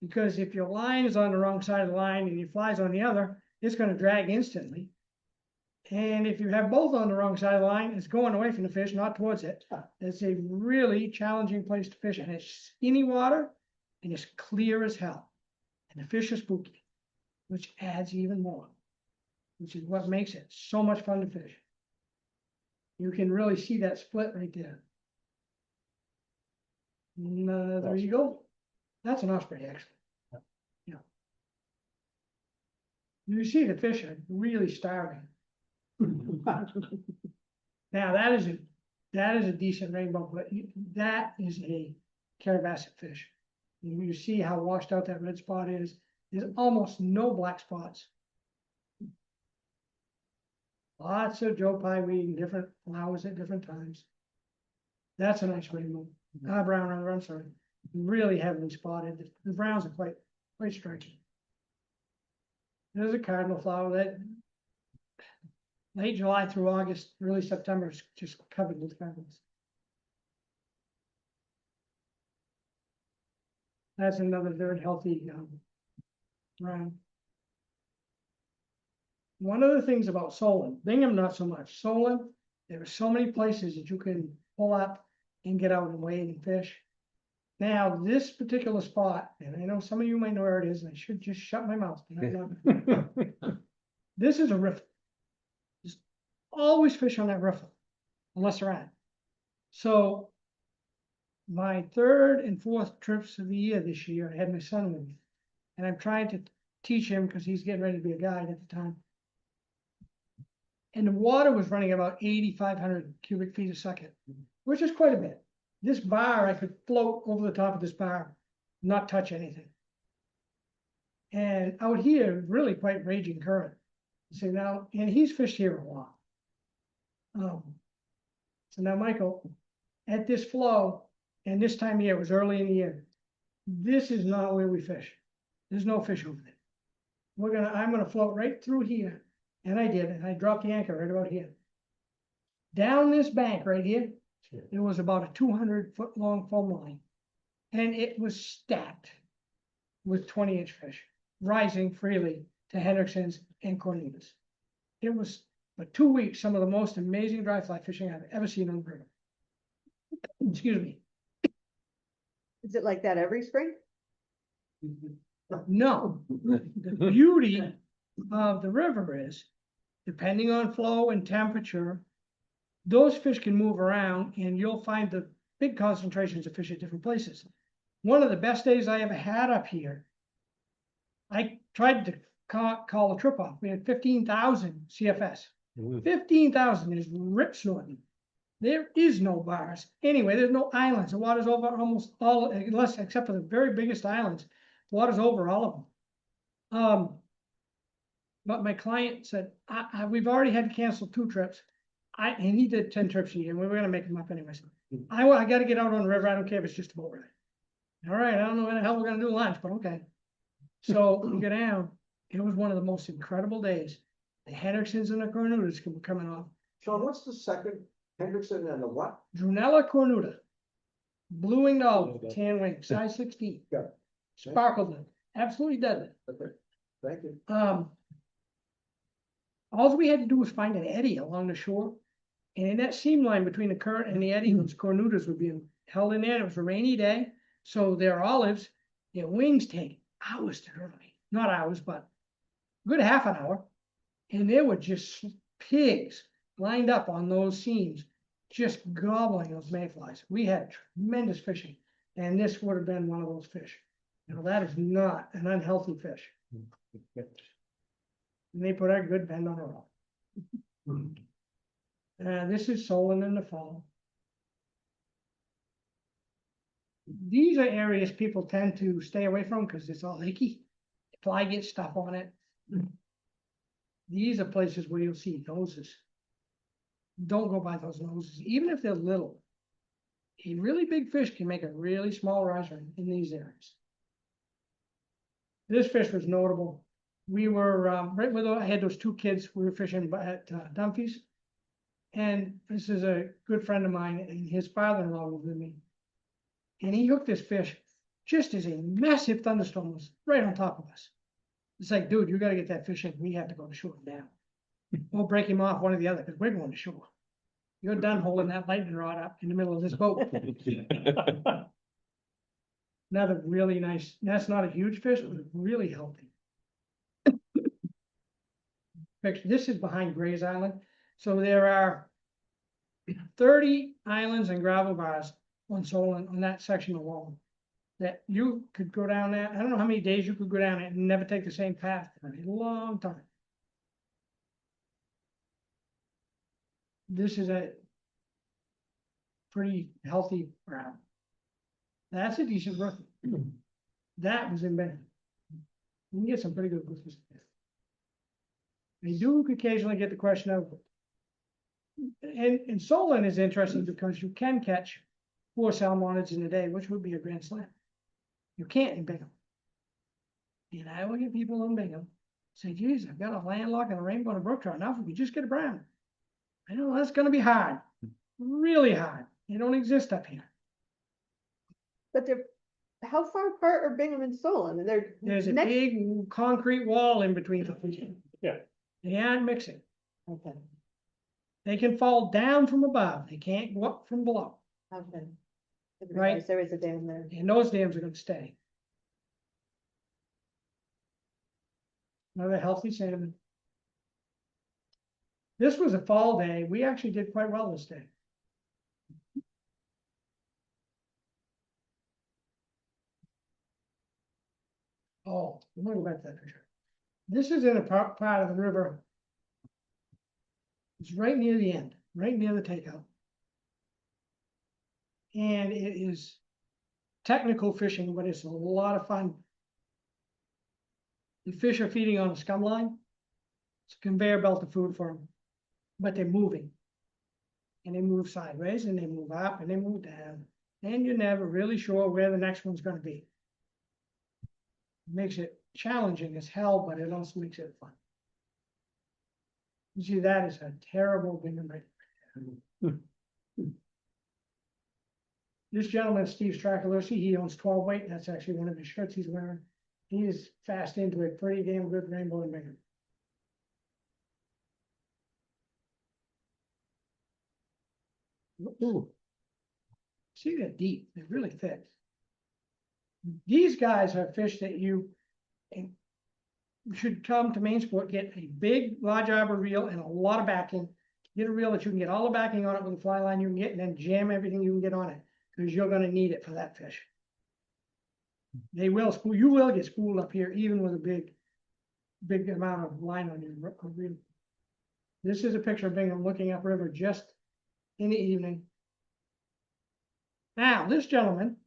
Speaker 6: Because if your line is on the wrong side of the line and your fly's on the other, it's going to drag instantly. And if you have both on the wrong side of the line, it's going away from the fish, not towards it. It's a really challenging place to fish, and it's skinny water and it's clear as hell. And the fish are spooky, which adds even more, which is what makes it so much fun to fish. You can really see that split right there. There you go. That's an osprey, actually. Yeah. You see the fish are really starving. Now that is a decent rainbow, but that is a carabasset fish. You see how washed out that red spot is. There's almost no black spots. Lots of Joe Pye weed and different flowers at different times. That's a nice rainbow. Brown, rather, I'm sorry. Really heavily spotted. The browns are quite striking. There's a cardinal flower that late July through August, early September is just covered with cardinals. That's another very healthy brown. One of the things about Solon, Bingham not so much. Solon, there are so many places that you can pull up and get out and wade and fish. Now, this particular spot, and I know some of you might know where it is, and I should just shut my mouth. But I'm not. This is a river. always fish on that riffle, unless they're at. So my third and fourth trips of the year this year, I had my son with me. And I'm trying to teach him because he's getting ready to be a guide at the time. And the water was running about 8,500 cubic feet a second, which is quite a bit. This bar, I could float over the top of this bar, not touch anything. And out here, really quite raging current. So now, and he's fished here a lot. So now, Michael, at this flow, and this time of year, it was early in the year, this is not where we fish. There's no fish over there. I'm gonna float right through here, and I did, and I dropped the anchor right about here. Down this bank right here, there was about a 200-foot long foam line, and it was stacked with 20-inch fish, rising freely to Hendrickson's and Cornudas. It was, for 2 weeks, some of the most amazing dry fly fishing I've ever seen on the river. Excuse me.
Speaker 8: Is it like that every spring?
Speaker 6: No, the beauty of the river is, depending on flow and temperature, those fish can move around and you'll find the big concentrations of fish at different places. One of the best days I ever had up here, I tried to call a trip off. We had 15,000 CFS. 15,000 is rip snorting. There is no bars. Anyway, there's no islands. The water's over almost all, unless except for the very biggest islands. Water's over all of them. But my client said, we've already had to cancel 2 trips. And he did 10 trips a year, and we were gonna make them up anyways. I gotta get out on the river. I don't care if it's just a boat ride. All right, I don't know when the hell we're gonna do lunch, but okay. So we go down. It was one of the most incredible days. The Hendricksons and the Cornudas were coming off.
Speaker 1: Shawn, what's the second Hendrickson and the what?
Speaker 6: Drunella cornuda, blue winged olive, tan wing, size 16.
Speaker 1: Yeah.
Speaker 6: Sparkled them, absolutely deadly.
Speaker 1: Okay, thank you.
Speaker 6: All we had to do was find an eddy along the shore. And in that seam line between the current and the eddy, those cornudas were being held in there. It was a rainy day. So their olives, their wings take hours to dry. Not hours, but a good half an hour. And there were just pigs lined up on those seams, just gobbling those mayflies. We had tremendous fishing. And this would have been one of those fish. You know, that is not an unhealthy fish. And they put a good bend on a rock. This is Solon in the fall. These are areas people tend to stay away from because it's all icky. Fly gets stuff on it. These are places where you'll see noses. Don't go by those noses, even if they're little. A really big fish can make a really small riser in these areas. This fish was notable. We were right where I had those 2 kids. We were fishing at Dunphy's, and this is a good friend of mine, and his father-in-law was with me. And he hooked this fish just as a massive thunderstorm was right on top of us. It's like, dude, you got to get that fish in. We have to go to shore now. We'll break him off, one or the other, because we're going to shore. You're done holding that lightning rod up in the middle of this boat. Another really nice. That's not a huge fish, but really healthy. This is behind Gray's Island. So there are 30 islands and gravel bars on Solon on that section alone. That you could go down there. I don't know how many days you could go down it and never take the same path in a long time. This is a pretty healthy brown. That's a decent rookie. That was in bed. You can get some pretty good rookies. They do occasionally get the question of, and Solon is interesting because you can catch 4 salmonids in a day, which would be a grand slam. You can't in Bingham. And I will get people in Bingham say, geez, I've got a landlock and a rainbow and a brook trout. Now if we could just get a brown. I know that's going to be hard, really hard. They don't exist up here.
Speaker 8: But they're, how far apart are Bingham and Solon?
Speaker 6: There's a
Speaker 8: next.
Speaker 6: big concrete wall in between them.
Speaker 5: Yeah.
Speaker 6: They aren't mixing.
Speaker 8: Okay,
Speaker 6: They can fall down from above. They can't go up from below.
Speaker 8: okay. I didn't
Speaker 6: Right.
Speaker 8: realize there is a dam there.
Speaker 6: And those dams are going to stay. Another healthy salmon. This was a fall day. We actually did quite well this day. Oh, I'm gonna go back to that picture. This is in a part of the river. It's right near the end, right near the takeout. And it is technical fishing, but it's a lot of fun. The fish are feeding on a scum line. It's a conveyor belt of food for them, but they're moving. And they move sideways and they move up and they move down. And you're never really sure where the next one's gonna be. Makes it challenging as hell, but it also makes it fun. You see, that is a terrible bingham right there. This gentleman, Steve Stracolosi, he owns 12 weight. That's actually one of the shirts he's wearing. He is fast into a pretty damn good rainbow and bingham. Ooh. See, they're deep, they're really thick. These guys are fish that you should come to Main Sport, get a big large arbor reel and a lot of backing. Get a reel that you can get all the backing on it with a fly line you can get, and then jam everything you can get on it, because you're gonna need it for that fish. They will school, you will get schooled up here, even with a big amount of line on your reel. This is a picture of Bingham looking upriver just in the evening. Now, this gentleman,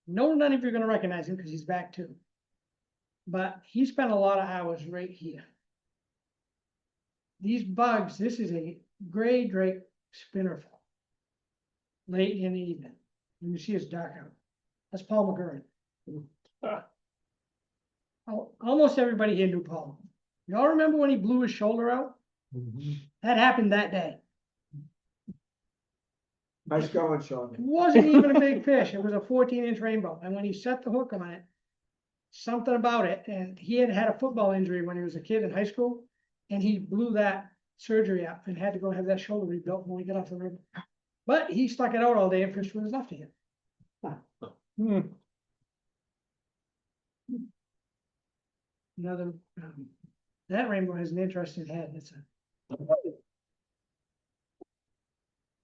Speaker 6: none of you are gonna recognize him because he's back too. But he spent a lot of hours right here. These bugs, this is a gray drake spinnerful. Late in the evening. You see it's dark out. That's Paul McCurran. Almost everybody here knew Paul. Y'all remember when he blew his shoulder out? That happened that day.
Speaker 1: Nice going, Shawn.
Speaker 6: It wasn't even a big fish. It was a 14-inch rainbow. And when he set the hook on it, something about it, and he had had a football injury when he was a kid in high school, and he blew that surgery up and had to go have that shoulder rebuilt when we got off the river. But he stuck it out all day and fished with his left hand. Another, that rainbow has an interesting head. It's a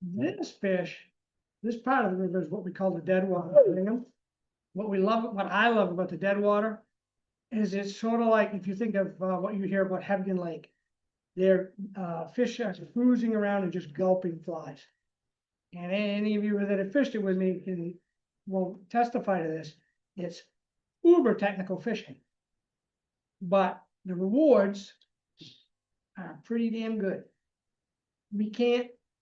Speaker 6: this fish, this part of the river is what we call the dead water. What I love about the dead water is it's sort of like if you think of what you hear about Hebgen Lake. They're fish are cruising around and just gulping flies. And any of you that have fished it with me will testify to this. It's uber technical fishing. But the rewards are pretty damn good.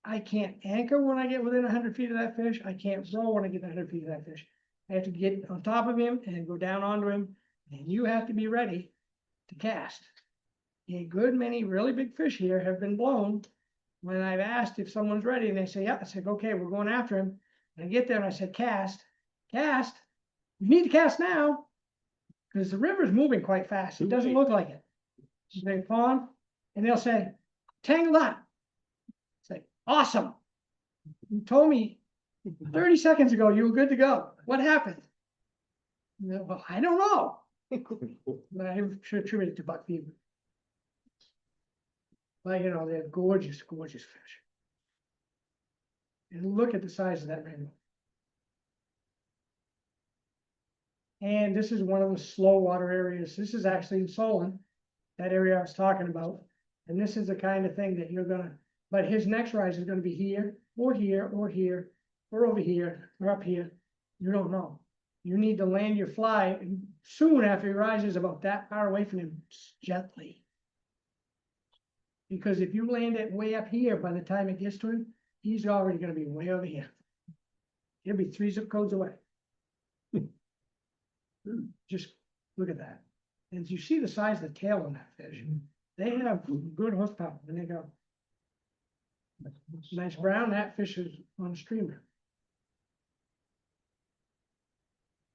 Speaker 6: I can't anchor when I get within 100 feet of that fish. I can't row when I get 100 feet of that fish. I have to get on top of him and go down onto him, and you have to be ready to cast. A good many really big fish here have been blown when I've asked if someone's ready, and they say, yeah, I said, okay, we're going after him. And I get there and I said, cast, you need to cast now, because the river's moving quite fast. It doesn't look like it. They pond, and they'll say, tangled up. Say, awesome. You told me 30 seconds ago you were good to go. What happened? Well, I don't know. I should attribute it to buck fever. But you know, they're gorgeous, gorgeous fish. And look at the size of that rainbow. And this is one of the slow water areas. This is actually in Solon, that area I was talking about. And this is the kind of thing that you're gonna, but his next rise is gonna be here, or here, or here, or over here, or up here. You don't know. You need to land your fly soon after he rises about that far away from him, gently. Because if you land it way up here, by the time it gets to him, he's already gonna be way over here. He'll be 3 zip codes away. Just look at that. And you see the size of the tail on that fish. They have good horsepower when they go. Nice brown, that fish is on a streamer.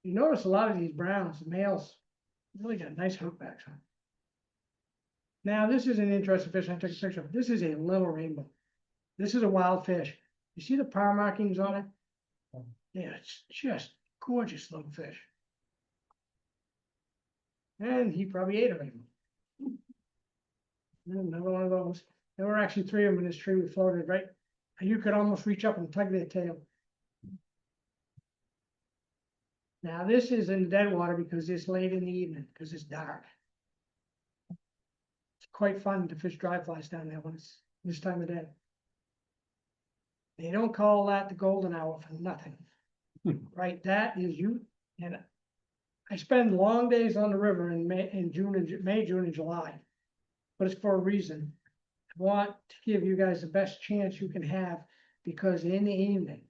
Speaker 6: You notice a lot of these browns, the males, really got nice hookbacks on. Now, this is an interesting fish I took a picture of. This is a little rainbow. This is a wild fish. You see the power markings on it? Yeah, it's just gorgeous little fish. And he probably ate a rainbow. Another one of those. There were actually 3 of them in this tree we floated, right? And you could almost reach up and tug their tail. Now, this is in dead water because it's late in the evening, because it's dark. It's quite fun to fish dry flies down there when it's this time of day. They don't call that the golden hour for nothing. Right, that is you, and I spend long days on the river in May, June, and July. But it's for a reason. I want to give you guys the best chance you can have, because in the evening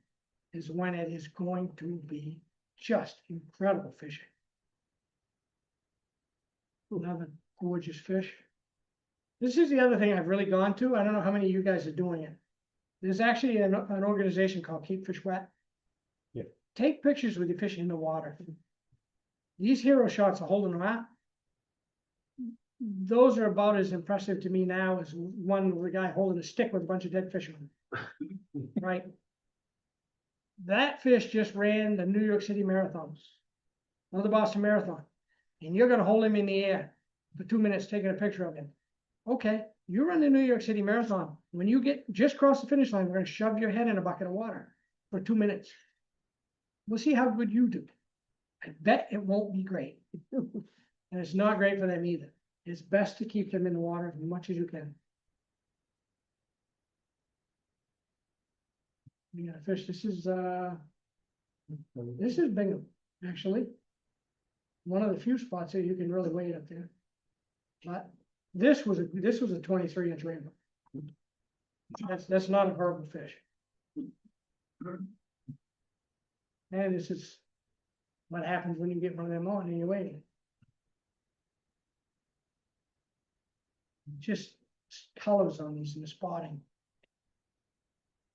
Speaker 6: is when it is going to be just incredible fishing. Another gorgeous fish. This is the other thing I've really gone to. I don't know how many of you guys are doing it. There's actually an organization called Keep Fish Wet.
Speaker 2: Yeah.
Speaker 6: Take pictures with your fish in the water. These hero shots are holding them out. Those are about as impressive to me now as one with a guy holding a stick with a bunch of dead fish on it. Right? That fish just ran the New York City Marathon, or the Boston Marathon, and you're gonna hold him in the air for 2 minutes taking a picture of him. Okay, you run the New York City Marathon. When you get just across the finish line, we're gonna shove your head in a bucket of water for 2 minutes. We'll see how good you do. I bet it won't be great. And it's not great for them either. It's best to keep them in the water as much as you can. We got a fish. This is Bingham, actually. One of the few spots that you can really wade up there. But this was a 23-inch rainbow. That's not a horrible fish. And this is what happens when you get one of them on and you're waiting. Just colors on these and the spotting.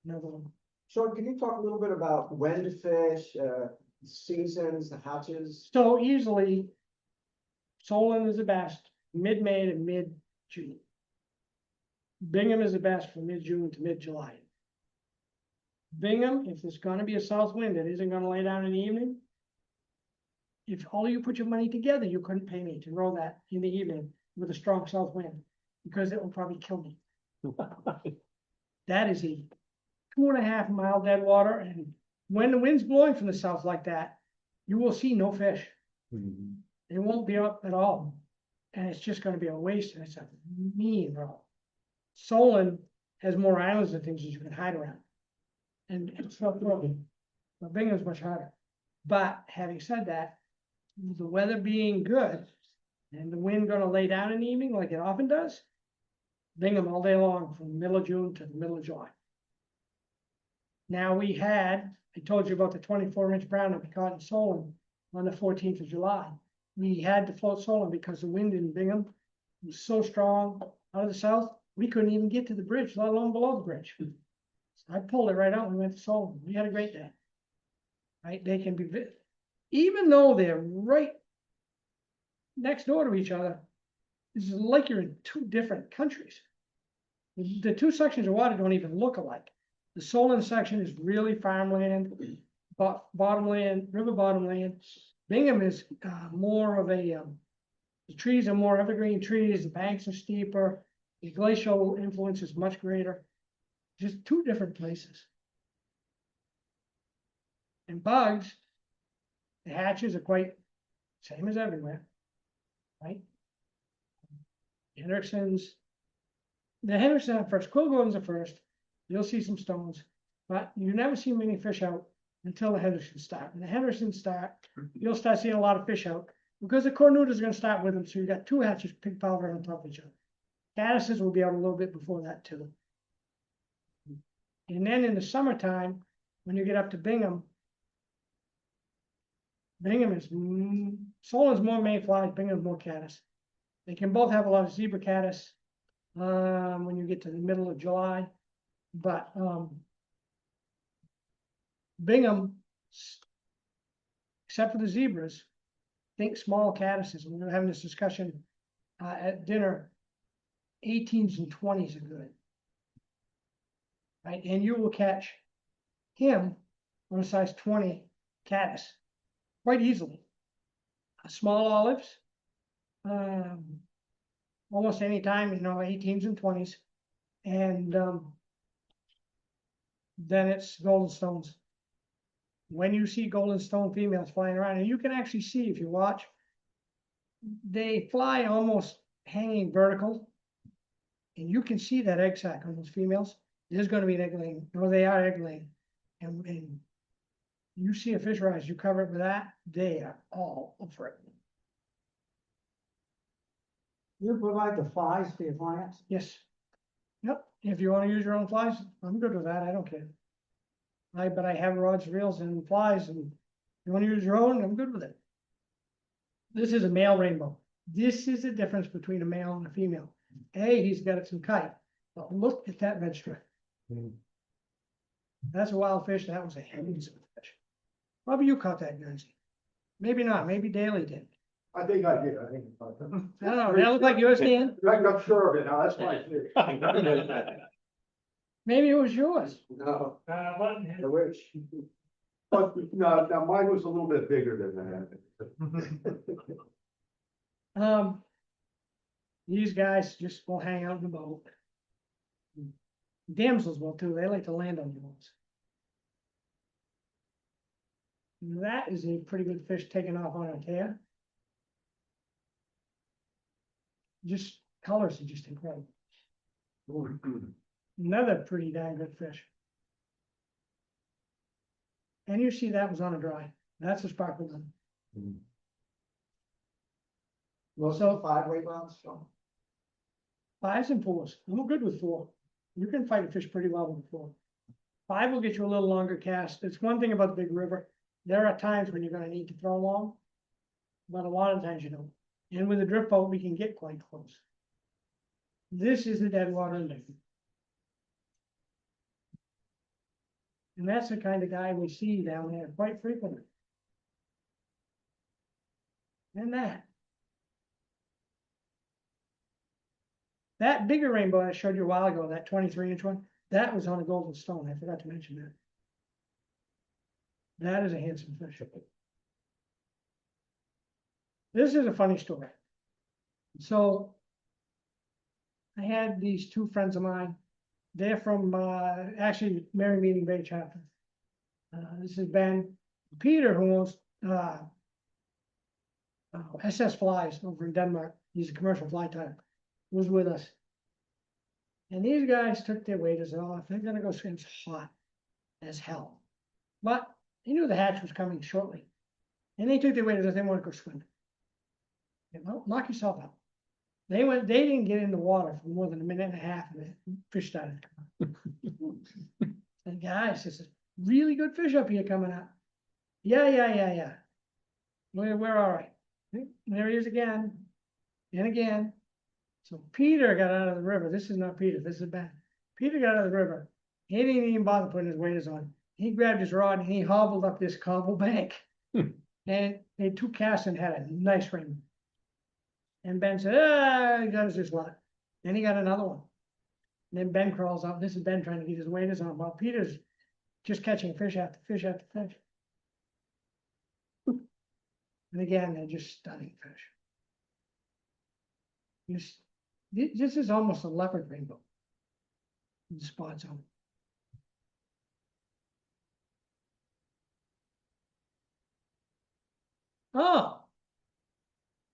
Speaker 6: Another one.
Speaker 1: Sean, can you talk a little bit about when to fish, seasons, the hatches?
Speaker 6: So easily, Solon is the best, mid-May to mid-June. Bingham is the best from mid-June to mid-July. Bingham, if there's gonna be a south wind that isn't gonna lay down in the evening, if all you put your money together, you couldn't pay me to row that in the evening with a strong south wind, because it will probably kill me. That is a 2.5 mile dead water, and when the wind's blowing from the south like that, you will see no fish. They won't be up at all, and it's just gonna be a waste, and it's a mean row. Solon has more islands and things that you can hide around. And it's not broken, but Bingham's much harder. But having said that, the weather being good and the wind gonna lay down in the evening like it often does, Bingham all day long from the middle of June to the middle of July. Now I told you about the 24-inch brown that we caught in Solon on the 14th of July. We had to float Solon because the wind in Bingham was so strong out of the south, we couldn't even get to the bridge, let alone below the bridge. I pulled it right out and we went to Solon. We had a great day. Right? They can be, even though they're right next door to each other, it's like you're in 2 different countries. The 2 sections of water don't even look alike. The Solon section is really farmland, bottomland, river bottomland. Bingham is more of a, the trees are more evergreen trees, the banks are steeper, the glacial influence is much greater. Just 2 different places. And bugs, the hatches are quite same as everywhere, right? Henderson's, the Henderson are first, Quill Gordon's are first. You'll see some stones, but you never see many fish out until the Hendersons start. When the Hendersons start, you'll start seeing a lot of fish out because the Cornuda is going to start with them. So you got 2 hatches, pig powder on top of each other. Caddises will be out a little bit before that too. And then in the summertime, when you get up to Bingham is, Solon's more mayflies, Bingham's more caddis. They can both have a lot of zebra caddis when you get to the middle of July. But Bingham, except for the zebras, think small caddises. We were having this discussion at dinner. 18s and 20s are good. Right, and you will catch him on a size 20 caddis quite easily. Small olives, almost any time, 18s and 20s. And, then it's golden stones. When you see golden stone females flying around, and you can actually see if you watch, they fly almost hanging vertical. And you can see that egg sac on those females. There's gonna be an egg laying, or they are egg laying. And you see a fish rise, you cover it with that, they are all over it.
Speaker 3: You provide the flies for your clients?
Speaker 6: Yes. Yep, if you wanna use your own flies, I'm good with that, I don't care. But I have rods, reels and flies, and you wanna use your own, I'm good with it. This is a male rainbow. This is the difference between a male and a female. He's got some kite, but look at that veg stripe. That's a wild fish, that was a handsome fish. Probably you caught that, Guernsey. Maybe not, maybe Daly did.
Speaker 5: I think I did, I think.
Speaker 6: I don't know, that looked like yours, Dan?
Speaker 5: I'm not sure of it now, that's my theory.
Speaker 6: Maybe it was yours.
Speaker 5: No, I
Speaker 3: What?
Speaker 5: wish. But, no, now mine was a little bit bigger than that.
Speaker 6: These guys just will hang out in the boat. Damsels will too, they like to land on the boats. That is a pretty good fish taking off on a tear. Just colors are just incredible. Another pretty dang good fish. And you see that was on a dry, that's a sparkle gun.
Speaker 3: Most
Speaker 6: So-
Speaker 3: of the 5-weight rounds, so.
Speaker 6: 5s and 4s, I'm good with 4. You can fight a fish pretty well with 4. 5 will get you a little longer cast. It's one thing about the big river. There are times when you're gonna need to throw long, but a lot of times you don't. And with a drift boat, we can get quite close. This is the dead water index. And that's the kind of guy we see down there quite frequently. And that bigger rainbow I showed you a while ago, that 23-inch one, that was on a golden stone. I forgot to mention that. That is a handsome fish. This is a funny story. So I had these 2 friends of mine. They're from actually Mary Meeting Bay chapter. This is Ben. Peter, who owns SS Flies over in Denmark. He's a commercial fly type. Was with us. And these guys took their waders off. They're gonna go swim. It's hot as hell. But they knew the hatch was coming shortly. And they took their waders off. They want to go swim. Well, knock yourself out. They didn't get in the water for more than a minute and a half, and the fish started to come up. And guys, this is really good fish up here coming up. Yeah. We're all right. There he is again, and again. So Peter got out of the river. This is not Peter, this is Ben. Peter got out of the river. He didn't even bother putting his waders on. He grabbed his rod and he hobbled up this cobble bank. And they 2 casts and had a nice ring. And Ben said, he got us this lot. Then he got another one. And then Ben crawls up. This is Ben trying to get his waders on, while Peter's just catching fish after fish after fish. And again, they're just stunning fish. This is almost a leopard rainbow. The spots on it. Oh,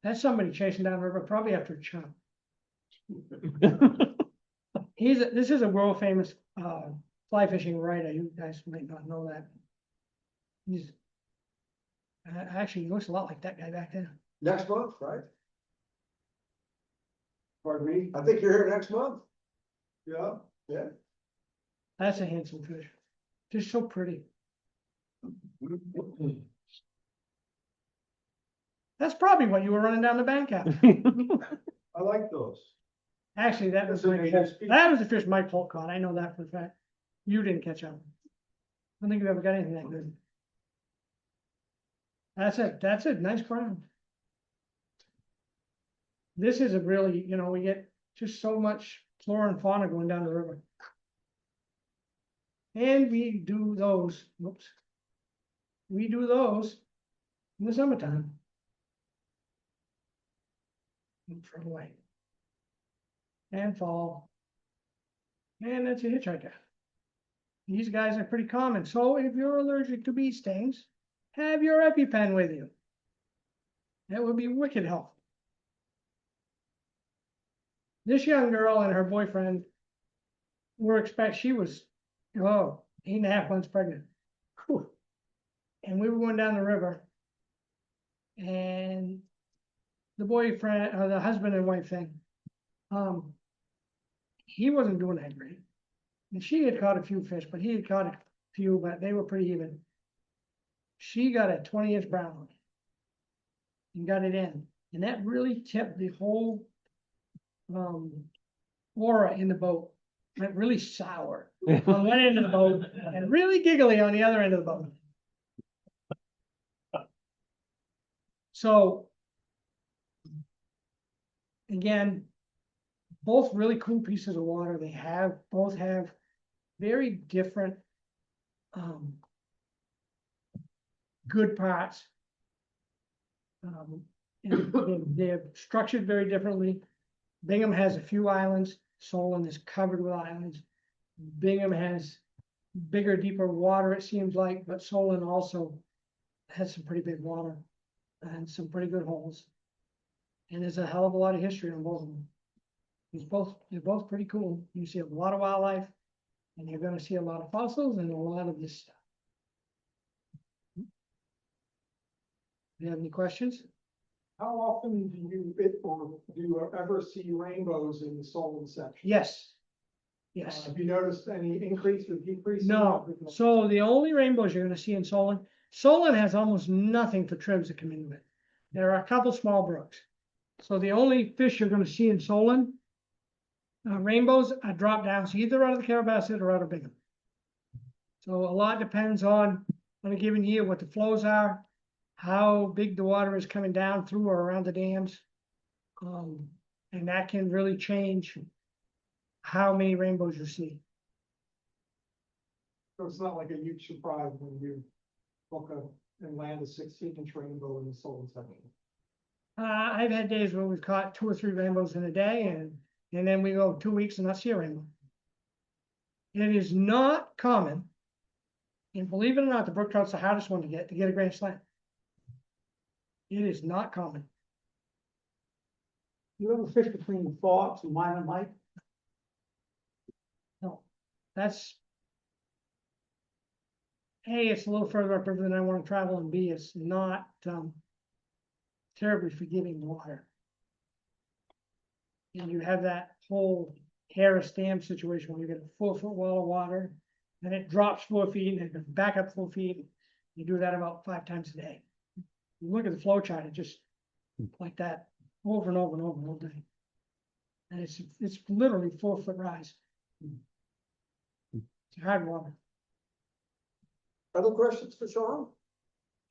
Speaker 6: that's somebody chasing down the river, probably after a chum. This is a world famous fly fishing writer. You guys might not know that. He's actually, he looks a lot like that guy back there.
Speaker 5: Next month, right? Pardon me? I think you're here next month. Yeah.
Speaker 6: That's a handsome fish. Just so pretty. That's probably what you were running down the bank at.
Speaker 5: I like those.
Speaker 6: Actually, that was
Speaker 5: That's a
Speaker 6: Mike
Speaker 5: nice
Speaker 6: Holt.
Speaker 5: fish.
Speaker 6: That was the fish Mike Holt caught. I know that for a fact. You didn't catch up. I don't think you've ever got anything that good. That's a nice crown. This is a really, we get just so much flora and fauna going down the river. And we do those, we do those in the summertime. And for away. And fall. and that's a hitchhiker. These guys are pretty common, so if you're allergic to bee stings, have your EpiPen with you. That would be wicked helpful. This young girl and her boyfriend she was, 8.5 months pregnant. Whew. And we were going down the river, and the boyfriend, or the husband and wife thing, he wasn't doing that great. And she had caught a few fish, but he had caught a few, but they were pretty even. She got a 20-inch brown one and got it in, and that really tipped the whole aura in the boat. Went really sour on one end of the boat and really giggly on the other end of the boat. So again, both really cool pieces of water. They both have very different good parts. And they're structured very differently. Bingham has a few islands. Solon is covered with islands. Bingham has bigger, deeper water, it seems like, but Solon also has some pretty big water and some pretty good holes. And there's a hell of a lot of history on both of them. They're both pretty cool. You see a lot of wildlife, and you're going to see a lot of fossils and a lot of this stuff. Do you have any questions?
Speaker 7: How often do you ever see rainbows in the Solon section?
Speaker 6: Yes. Yes.
Speaker 7: Have you noticed any increase or decrease?
Speaker 6: No. So the only rainbows you're going to see in Solon has almost nothing for tribs that come into it. There are a couple small brooks. So the only fish you're going to see in Solon, rainbows, are drop downs either out of the Carabasset or out of Bingham. So a lot depends on a given year what the flows are, how big the water is coming down through or around the dams. And that can really change how many rainbows you see.
Speaker 7: So it's not like a huge surprise when you look up and land a 16-inch rainbow in the Solon section.
Speaker 6: I've had days where we've caught 2 or 3 rainbows in a day, and then we go 2 weeks and not see a rainbow. It is not common, and believe it or not, the brook trout's the hardest one to get a grand slam. It is not common.
Speaker 3: You ever fish between Fox and Minor Mike?
Speaker 6: No, that's A, it's a little further upriver than I want to travel, and B, it's not terribly forgiving water. And you have that whole Heron dam situation where you get a 4-foot wall of water, then it drops 4 feet and it goes back up 4 feet. You do that about 5 times a day. You look at the flow chart, it just like that over and over and over all day. And it's literally 4-foot rise. It's hard water.
Speaker 1: Other questions for Shawn?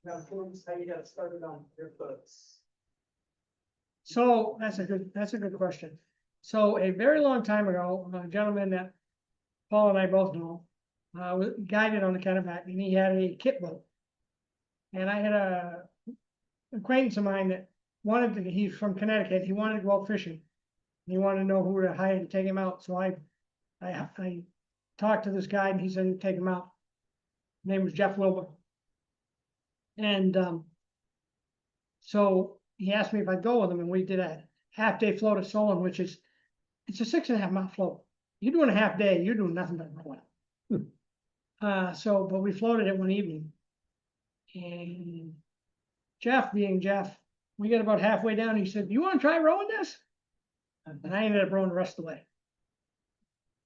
Speaker 3: Now, tell us how you got started on your boats.
Speaker 6: So that's a good question. So a very long time ago, a gentleman that Paul and I both know, was guided on the Kennebec, and he had a kit boat. And I had a acquaintance of mine that he's from Connecticut, he wanted to go out fishing. He wanted to know who to hire to take him out. So I talked to this guy, and he said he'd take him out. His name was Jeff Wilbur. And so he asked me if I'd go with him, and we did a half-day float at Solon, which is, it's a 6.5 mile float. You're doing a half day, you're doing nothing but rowing. But we floated it one evening. And Jeff, being Jeff, we got about halfway down. He said, "You want to try rowing this?" And I ended up rowing the rest of the way.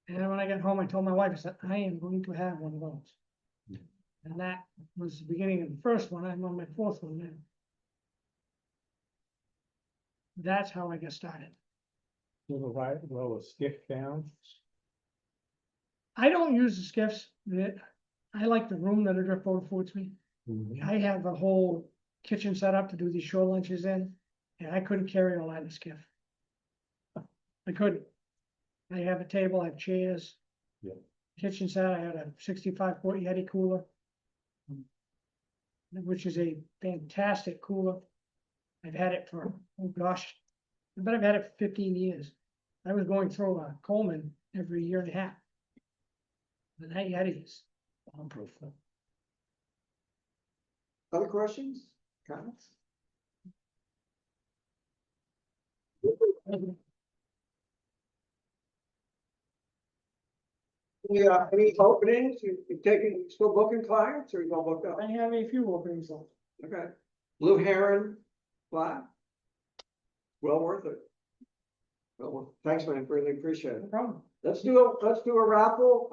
Speaker 6: And when I got home, I told my wife, I said, "I am going to have one of those." And that was the beginning of the first one. I'm on my 4th one now. That's how I got started.
Speaker 5: Roll a skiff down.
Speaker 6: I don't use the skiffs. I like the room that a drift boat affords me. I have a whole kitchen set up to do these shore lunches in, and I couldn't carry all that in a skiff. I couldn't. I have a table, I have chairs.
Speaker 5: Yeah.
Speaker 6: Kitchen set, I had a 65-quart Yeti cooler, which is a fantastic cooler. I've had it for, oh gosh, I bet I've had it for 15 years. I was going through a Coleman every year and a half. But that Yeti is bomb-proof.
Speaker 1: Other questions, comments? Yeah, any openings? You taking, still booking clients or you gonna book up?
Speaker 6: I have a few openings on.
Speaker 1: Okay. Blue Heron, flat. Well worth it. Well, thanks, man. Really appreciate it.
Speaker 6: No problem.
Speaker 1: Let's do a raffle.